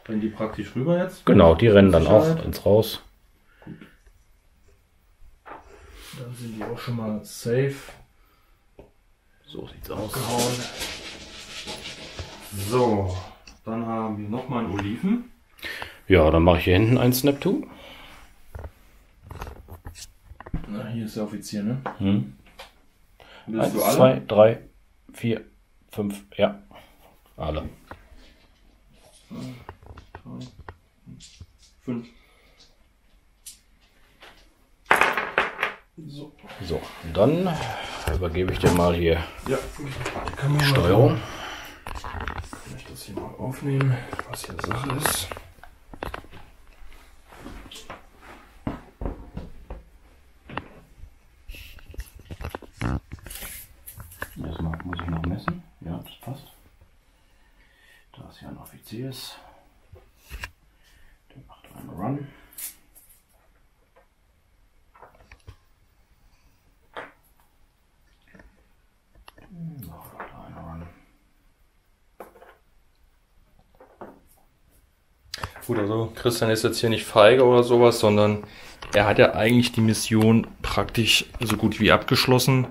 Rennen die praktisch rüber jetzt? Genau, die rennen dann auch Sicherheit. ins Raus. Dann sind die auch schon mal safe. So sieht's aus. Gehauen. So, dann haben wir nochmal einen Oliven. Ja, dann mache ich hier hinten einen Snap 2. Na, hier ist der Offizier, ne? Willst 1, du alle? 2, 3, 4, 5, ja. Alle. 3, 5. So. So, und dann übergebe ich dir mal hier Ja, kann man Steuerung. Kann ich das hier mal aufnehmen, was hier Sache ist? Erstmal muss ich noch messen. Ja, das passt. Da ist ja ein Offizier ist. Der macht einen Run. Gut, also Christian ist jetzt hier nicht feige oder sowas, sondern er hat ja eigentlich die Mission praktisch so gut wie abgeschlossen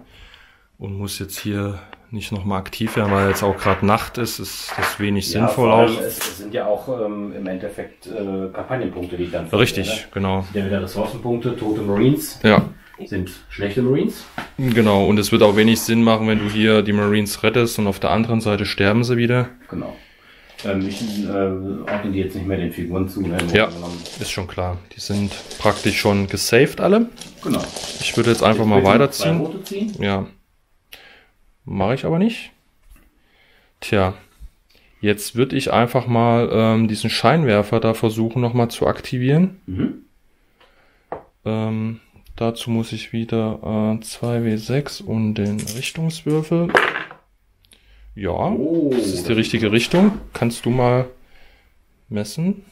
und muss jetzt hier nicht nochmal aktiv werden, weil jetzt auch gerade Nacht ist das wenig sinnvoll vor allem, auch. Es sind ja auch im Endeffekt Kampagnenpunkte, die ich dann Richtig, verliere, ne? genau. Sind ja wieder Ressourcenpunkte, tote Marines Ja, sind schlechte Marines. genau. Und es wird auch wenig Sinn machen, wenn du hier die Marines rettest und auf der anderen Seite sterben sie wieder. Genau. Ich ordne die jetzt nicht mehr den Figuren zu. Ne? Ja, ist schon klar. Die sind praktisch schon gesaved alle. Genau. Ich würde jetzt einfach mal Jetzt will ich noch weiterziehen. 2 rote ziehen. Ja. Mache ich aber nicht. Tja. Jetzt würde ich einfach mal diesen Scheinwerfer da versuchen nochmal zu aktivieren. Dazu muss ich wieder 2W6 und den Richtungswürfel. Ja, Oh, das ist die richtige Richtung. Kannst du mal messen?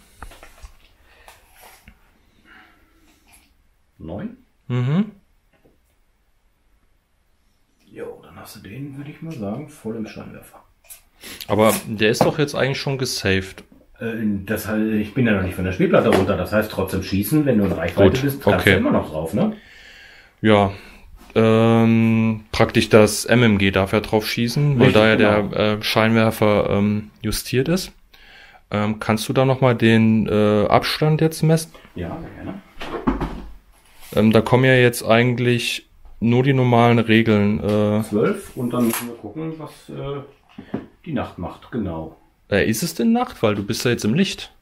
9. Mhm. hast du den, würde ich mal sagen, voll im Scheinwerfer. Aber der ist doch jetzt eigentlich schon gesaved. Das heißt, ich bin ja noch nicht von der Spielplatte runter. Das heißt, trotzdem schießen, wenn du in Reichweite bist, kannst du immer noch drauf, ne? Ja, praktisch das MMG darf ja drauf schießen, weil Richtig, da ja genau. der Scheinwerfer justiert ist. Kannst du da nochmal den Abstand jetzt messen? Ja, sehr gerne. Da kommen ja jetzt eigentlich nur die normalen Regeln. 12 und dann müssen wir gucken, was die Nacht macht, genau. Ist es denn Nacht? Weil du bist ja jetzt im Licht.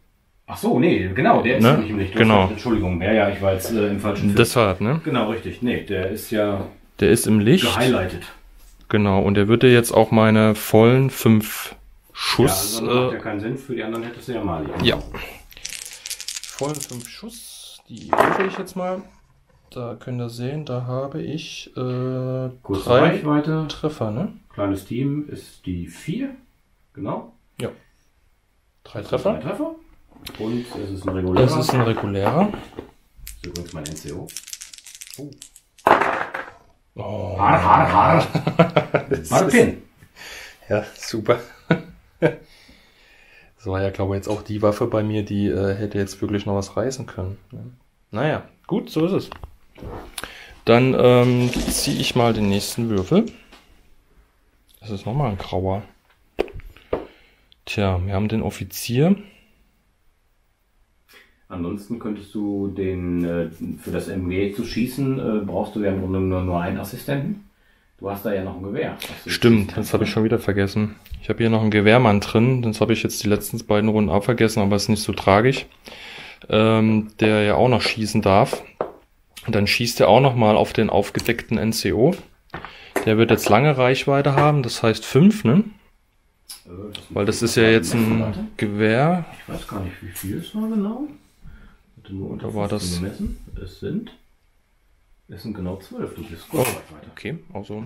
Ach so, nee, genau, der ist Ne? nicht im Licht. Genau. Entschuldigung, ja, ich war jetzt im falschen Film. Deshalb, ne? Genau, richtig. Nee, der ist ja Der ist im Licht. gehighlightet. Genau, und der würde jetzt auch meine vollen 5 Ja, Schuss. also macht ja keinen Sinn. Für die anderen hättest du ja mal. Ja. Vollen 5 Schuss. Die würfel ich jetzt mal. Da könnt ihr sehen, da habe ich Kurze 3 Reichweite. Treffer, ne? Kleines Team ist die 4. Genau. Ja. 3 3 Treffer. Treffer. Und es ist ein regulärer. Das ist ein regulärer. Das ist übrigens mein NCO. Oh. Har. Pin. Ja, super. Das war ja, glaube ich, jetzt auch die Waffe bei mir, die hätte jetzt wirklich noch was reißen können. Ne? Naja, gut, so ist es. Dann ziehe ich mal den nächsten Würfel. Das ist nochmal ein grauer. Tja, wir haben den Offizier. Ansonsten könntest du den, für das MG zu schießen, brauchst du ja im Grunde nur einen Assistenten. Du hast da ja noch ein Gewehr. Stimmt, das habe ich schon wieder vergessen. Ich habe hier noch einen Gewehrmann drin. Das habe ich jetzt die letzten beiden Runden auch vergessen, aber ist nicht so tragisch. Der ja auch noch schießen darf. Und dann schießt er auch noch mal auf den aufgedeckten NCO. Der wird jetzt lange Reichweite haben, das heißt 5, ne? Weil das ist ja jetzt ein Gewehr. Ich weiß gar nicht, wie viel es war genau. Nur unter Da war das gemessen. Es sind genau 12. Du bist gut weiter. okay, also.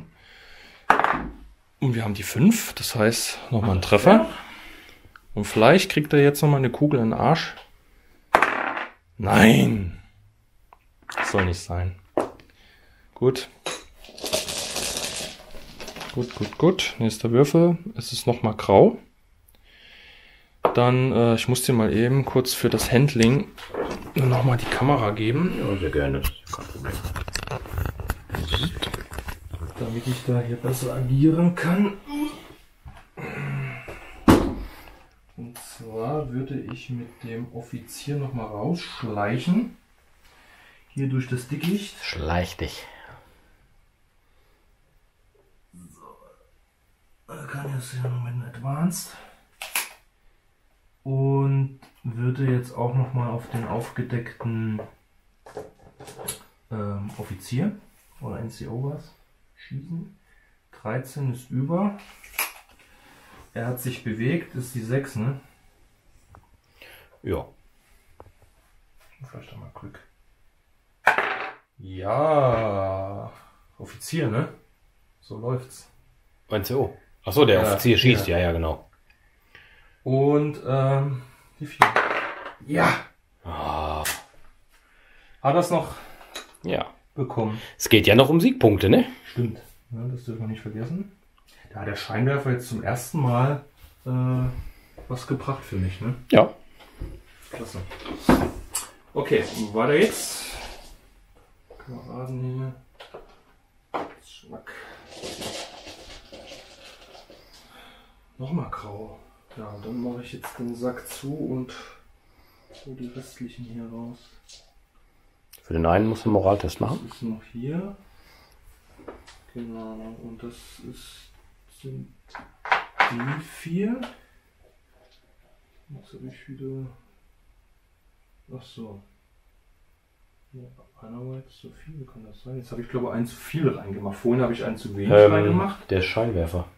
Und wir haben die 5, das heißt nochmal ein Treffer. Und vielleicht kriegt er jetzt nochmal eine Kugel in den Arsch. Nein! Das soll nicht sein. Gut. Gut. Nächster Würfel. Es ist nochmal grau. Dann, ich muss dir mal eben kurz für das Handling nochmal die Kamera geben. Ja, sehr gerne. Das ist kein Problem. Damit ich da hier besser agieren kann. Und zwar würde ich mit dem Offizier nochmal rausschleichen. Hier durch das Dickicht. Schleich dich. So. Kann jetzt hier noch mit einem Advanced. Und würde jetzt auch nochmal auf den aufgedeckten Offizier oder NCO was schießen. 13 ist über. Er hat sich bewegt, ist die 6, ne? Ja. Vielleicht auch mal Glück. Ja, Offizier, ne? So läuft's. NCO. Achso, der Ja, Offizier schießt, ja. ja, genau. Und die 4. Ja! Ah, Hat das noch ja. bekommen? Es geht ja noch um Siegpunkte, ne? Stimmt. Ja, das dürfen wir nicht vergessen. Da hat der Scheinwerfer jetzt zum ersten Mal was gebracht für mich, ne? Ja. Klasse. Okay, weiter geht's. Kameraden hier. Schmack. Nochmal grau. Ja, und dann mache ich jetzt den Sack zu und so die restlichen hier raus. Für den einen muss ein Moraltest Das machen. ist noch hier. Genau, und das sind die 4. Jetzt habe ich wieder. Ach so. Ja, einer war jetzt zu viel, kann das sein? Jetzt habe ich glaube ich einen zu viel reingemacht. Vorhin habe ich einen zu wenig reingemacht. Der Scheinwerfer.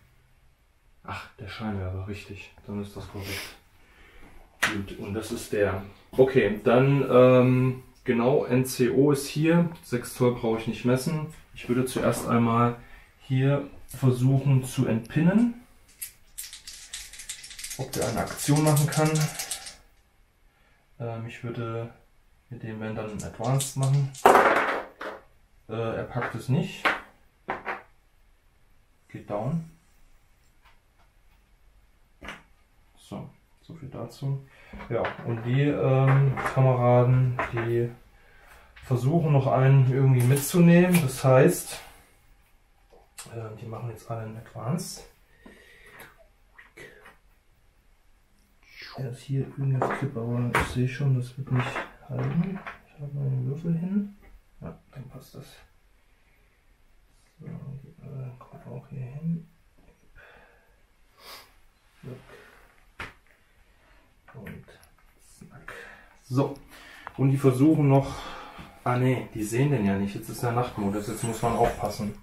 Ach, der Scheinwerfer, richtig. Dann ist das korrekt. Gut, und das ist der. Okay, dann genau, NCO ist hier. 6 Zoll brauche ich nicht messen. Ich würde zuerst einmal hier versuchen zu entpinnen. Ob der eine Aktion machen kann. Ich würde mit dem dann einen Advanced machen. Er packt es nicht. geht down. So viel dazu. Ja, und die Kameraden, die versuchen noch einen irgendwie mitzunehmen. Das heißt, die machen jetzt alle einen Advanced. Er ist hier irgendwas Clip, aber ich sehe schon, das wird nicht halten. Ich habe meine Würfel hin. Ja, dann passt das. So, kommt auch hier hin. Und zack. So. Und die versuchen noch. Ah ne, die sehen den ja nicht. Jetzt ist der Nachtmodus. Jetzt muss man aufpassen.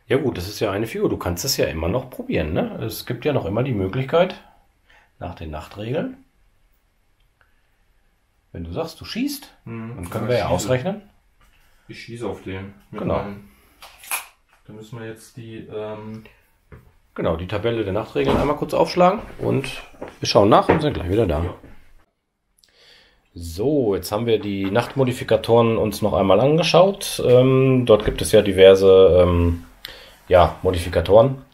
Ja gut, das ist ja eine Figur. Du kannst es ja immer noch probieren, ne? Es gibt ja noch immer die Möglichkeit, nach den Nachtregeln, wenn du sagst, du schießt, dann können wir ja ausrechnen. Ich schieße auf den. Genau. Dann müssen wir jetzt die... Genau, die Tabelle der Nachtregeln einmal kurz aufschlagen und wir schauen nach und sind gleich wieder da. Ja. So, jetzt haben wir die Nachtmodifikatoren uns noch einmal angeschaut. Dort gibt es ja diverse Modifikatoren.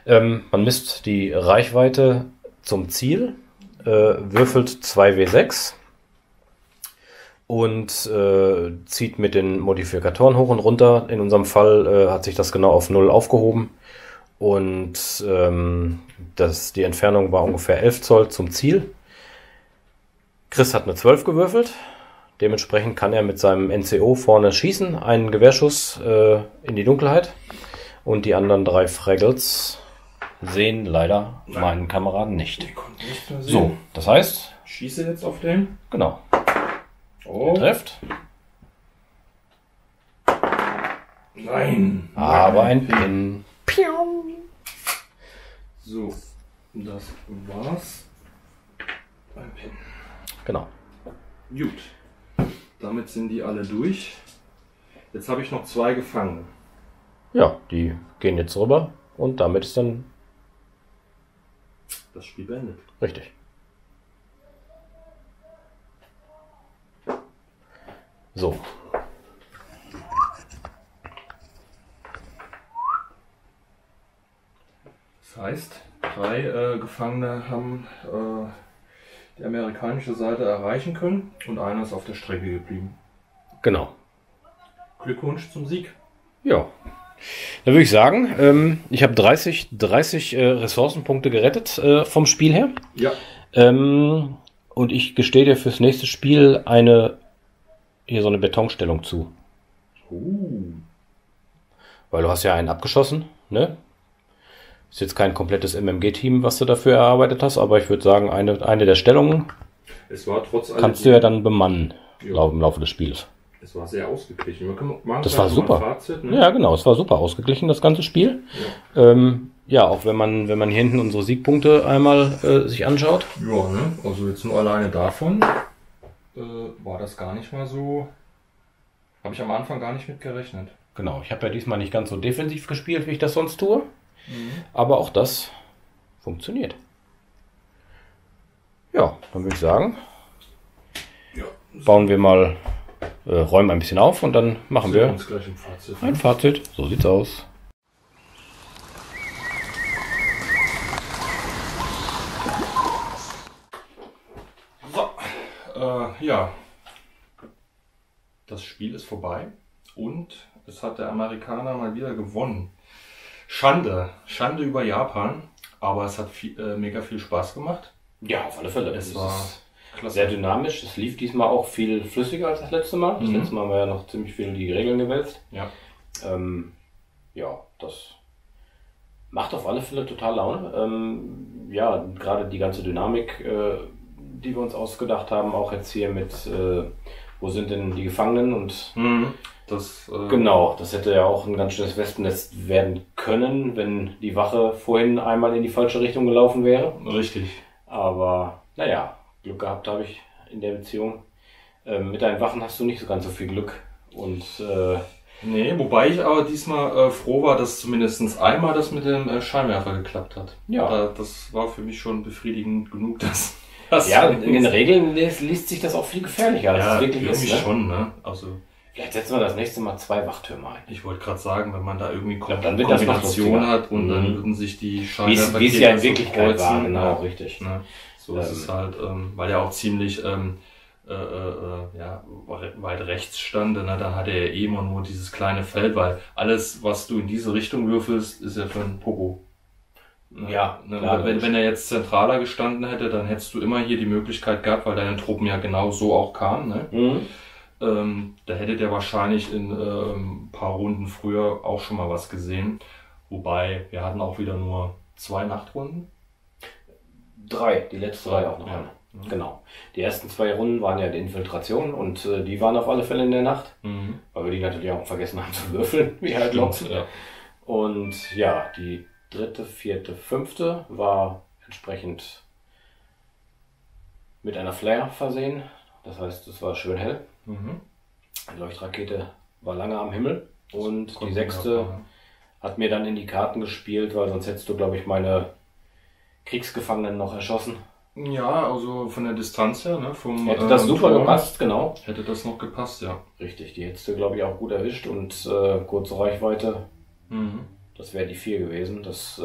Man misst die Reichweite zum Ziel, würfelt 2W6 und zieht mit den Modifikatoren hoch und runter. In unserem Fall hat sich das genau auf 0 aufgehoben. Und die Entfernung war ungefähr 11 Zoll zum Ziel. Chris hat eine 12 gewürfelt. Dementsprechend kann er mit seinem NCO vorne schießen. Einen Gewehrschuss in die Dunkelheit. Und die anderen 3 Fraggles sehen leider meinen Kameraden nicht. Ich konnte nicht mehr sehen. So, das heißt... Ich schieße jetzt auf den. Genau. Oh. Er trifft. Nein. Aber ein Pin. So, das war's. Ein Pin. Genau. Gut. Damit sind die alle durch. Jetzt habe ich noch 2 Gefangene. Ja, die gehen jetzt rüber und damit ist dann das Spiel beendet. richtig. So. Das heißt, 3 Gefangene haben die amerikanische Seite erreichen können und einer ist auf der Strecke geblieben. Genau. Glückwunsch zum Sieg. Ja. Dann würde ich sagen, ich habe 30 Ressourcenpunkte gerettet vom Spiel her. Ja. Und ich gestehe dir fürs nächste Spiel so eine Betonstellung zu. Weil du hast ja einen abgeschossen, ne? Ist jetzt kein komplettes MMG-Team, was du dafür erarbeitet hast, aber ich würde sagen, eine der Stellungen Es war trotz allem kannst du ja dann bemannen im Ja. Laufe des Spiels. Es war sehr ausgeglichen. Man Das war super. Fazit, ne? Ja, genau, es war super ausgeglichen, das ganze Spiel. Ja, auch wenn man hier hinten unsere Siegpunkte einmal sich anschaut. Ja, ne? Also jetzt nur alleine davon war das gar nicht mal so. Habe ich am Anfang gar nicht mit gerechnet. Genau, ich habe ja diesmal nicht ganz so defensiv gespielt, wie ich das sonst tue. Aber auch das funktioniert. Ja, dann würde ich sagen, Ja. bauen wir mal, räumen ein bisschen auf und dann machen wir uns gleich im Fazit. ein Fazit. So sieht's aus. So, ja. Das Spiel ist vorbei und es hat der Amerikaner mal wieder gewonnen. Schande über Japan, aber es hat mega viel Spaß gemacht. Ja, auf alle Fälle. Es war klasse. sehr dynamisch. Es lief diesmal auch viel flüssiger als das letzte Mal. Das letzte Mal haben wir ja noch ziemlich viel die Regeln gewälzt. Ja. Ja, das macht auf alle Fälle total Laune. Ja, gerade die ganze Dynamik, die wir uns ausgedacht haben, auch jetzt hier mit, wo sind denn die Gefangenen und genau, das hätte ja auch ein ganz schönes Wespennest werden können, wenn die Wache vorhin einmal in die falsche Richtung gelaufen wäre. Richtig. Aber naja, Glück gehabt habe ich in der Beziehung. Mit deinen Wachen hast du nicht so ganz so viel Glück. Und nee, wobei ich aber diesmal froh war, dass zumindest einmal das mit dem Scheinwerfer geklappt hat. Ja. Das war für mich schon befriedigend genug, dass ja, in den Regeln liest sich das auch viel gefährlicher, als ja, es wirklich ist. irgendwie Ne? schon, ne? Also Vielleicht setzen wir das nächste Mal 2 Wachtürme ein. Ich wollte gerade sagen, wenn man da irgendwie dann wird das Kombination hat und dann würden sich die Scheinwerfer wie es ja in Wirklichkeit war, genau, richtig. Ne? So ist es halt, weil er auch ziemlich weit rechts stand, ne? Dann hat er ja immer nur dieses kleine Feld, weil alles, was du in diese Richtung würfelst, ist ja für ein Pogo. Ja, ne? Klar, wenn er jetzt zentraler gestanden hätte, dann hättest du immer hier die Möglichkeit gehabt, weil deine Truppen ja genau so auch kamen. Ne? Mhm. Da hätte der wahrscheinlich in ein paar Runden früher auch schon mal was gesehen. Wobei, wir hatten auch wieder nur 2 Nachtrunden. 3, die letzte war ja auch noch eine. Ja. Genau. Die ersten 2 Runden waren ja die Infiltration und die waren auf alle Fälle in der Nacht, weil wir die natürlich auch vergessen haben zu würfeln, wie halt Lotzen. Ja. Und ja, die 3., 4., 5. war entsprechend mit einer Flare versehen. Das heißt, es war schön hell. Die Leuchtrakete war lange am Himmel und die 6. hat mir dann in die Karten gespielt, weil sonst hättest du, glaube ich, meine Kriegsgefangenen noch erschossen. Ja, also von der Distanz her, ne? Hätte das super gepasst, genau. Hätte das noch gepasst, ja. Richtig, die hättest du, glaube ich, auch gut erwischt und kurze Reichweite. Das wäre die 4 gewesen. Das,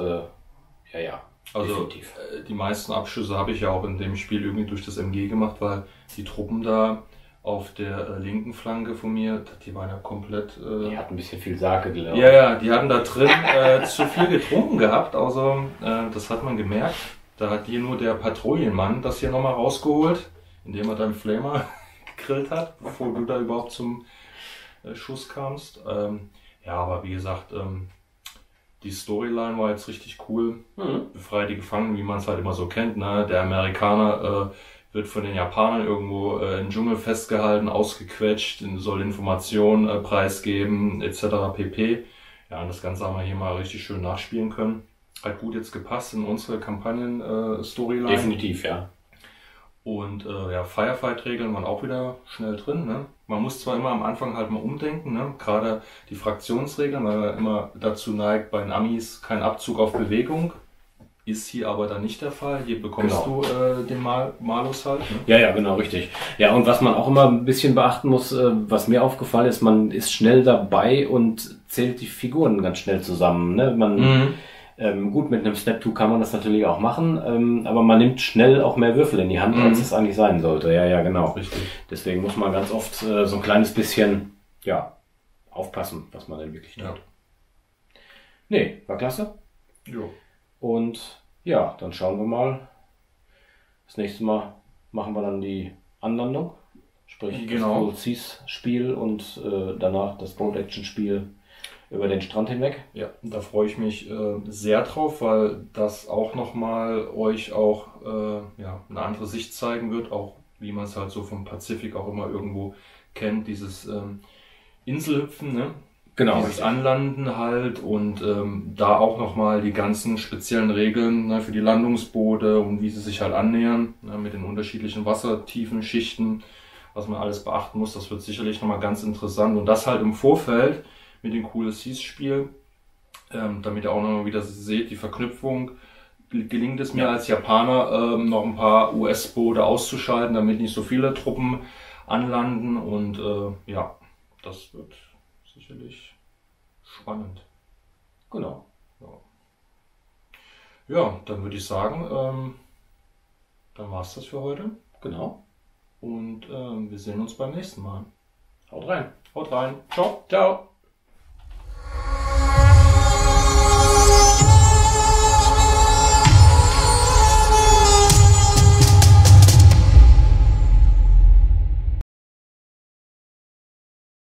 also definitiv. Die meisten Abschüsse habe ich ja auch in dem Spiel irgendwie durch das MG gemacht, weil die Truppen da auf der linken Flanke von mir, die waren ja komplett... die hatten ein bisschen viel Sake, glaube ich. Ja, die hatten da drin zu viel getrunken gehabt, also das hat man gemerkt. Da hat dir nur der Patrouillenmann das hier nochmal rausgeholt, indem er deinen Flamer gegrillt hat, bevor du da überhaupt zum Schuss kamst. Aber wie gesagt, die Storyline war jetzt richtig cool. Befreie die Gefangenen, wie man es halt immer so kennt. Ne? Der Amerikaner wird von den Japanern irgendwo im Dschungel festgehalten, ausgequetscht, soll Informationen preisgeben, etc. pp. Ja, und das Ganze haben wir hier mal richtig schön nachspielen können. Hat gut jetzt gepasst in unsere Kampagnen-Storyline. Definitiv, ja. Und Firefight-Regeln waren auch wieder schnell drin. Ne? Man muss zwar immer am Anfang halt mal umdenken, ne? Gerade die Fraktionsregeln, weil man immer dazu neigt, bei den Amis kein Abzug auf Bewegung. Ist hier aber dann nicht der Fall. Hier bekommst du den Malus halt. Ne? Ja, genau, richtig. Ja, und was man auch immer ein bisschen beachten muss, was mir aufgefallen ist, man ist schnell dabei und zählt die Figuren ganz schnell zusammen. Ne? Gut, mit einem Step 2 kann man das natürlich auch machen, aber man nimmt schnell auch mehr Würfel in die Hand, als es eigentlich sein sollte. Ja, genau. Richtig. Deswegen muss man ganz oft so ein kleines bisschen, aufpassen, was man denn wirklich tut. Ja. Nee, war klasse. Jo. Und ja, dann schauen wir mal. Das nächste Mal machen wir dann die Anlandung, sprich das Cold Seas Spiel und danach das Boat Action Spiel über den Strand hinweg. Ja, da freue ich mich sehr drauf, weil das auch nochmal euch auch eine andere Sicht zeigen wird, auch wie man es halt so vom Pazifik auch immer irgendwo kennt, dieses Inselhüpfen, ne? Genau. Dieses Anlanden halt und da auch nochmal die ganzen speziellen Regeln, ne, für die Landungsboote und wie sie sich halt annähern, ne, mit den unterschiedlichen Wassertiefen, Schichten, was man alles beachten muss. Das wird sicherlich nochmal ganz interessant und das halt im Vorfeld mit dem Cool Seas Spiel, damit ihr auch nochmal wieder seht, die Verknüpfung. Gelingt es mir als Japaner, noch ein paar US-Boote auszuschalten, damit nicht so viele Truppen anlanden und das wird sicherlich spannend. Genau. Ja, dann würde ich sagen, dann war's das für heute. Genau. Und wir sehen uns beim nächsten Mal. Haut rein. Haut rein. Ciao. Ciao.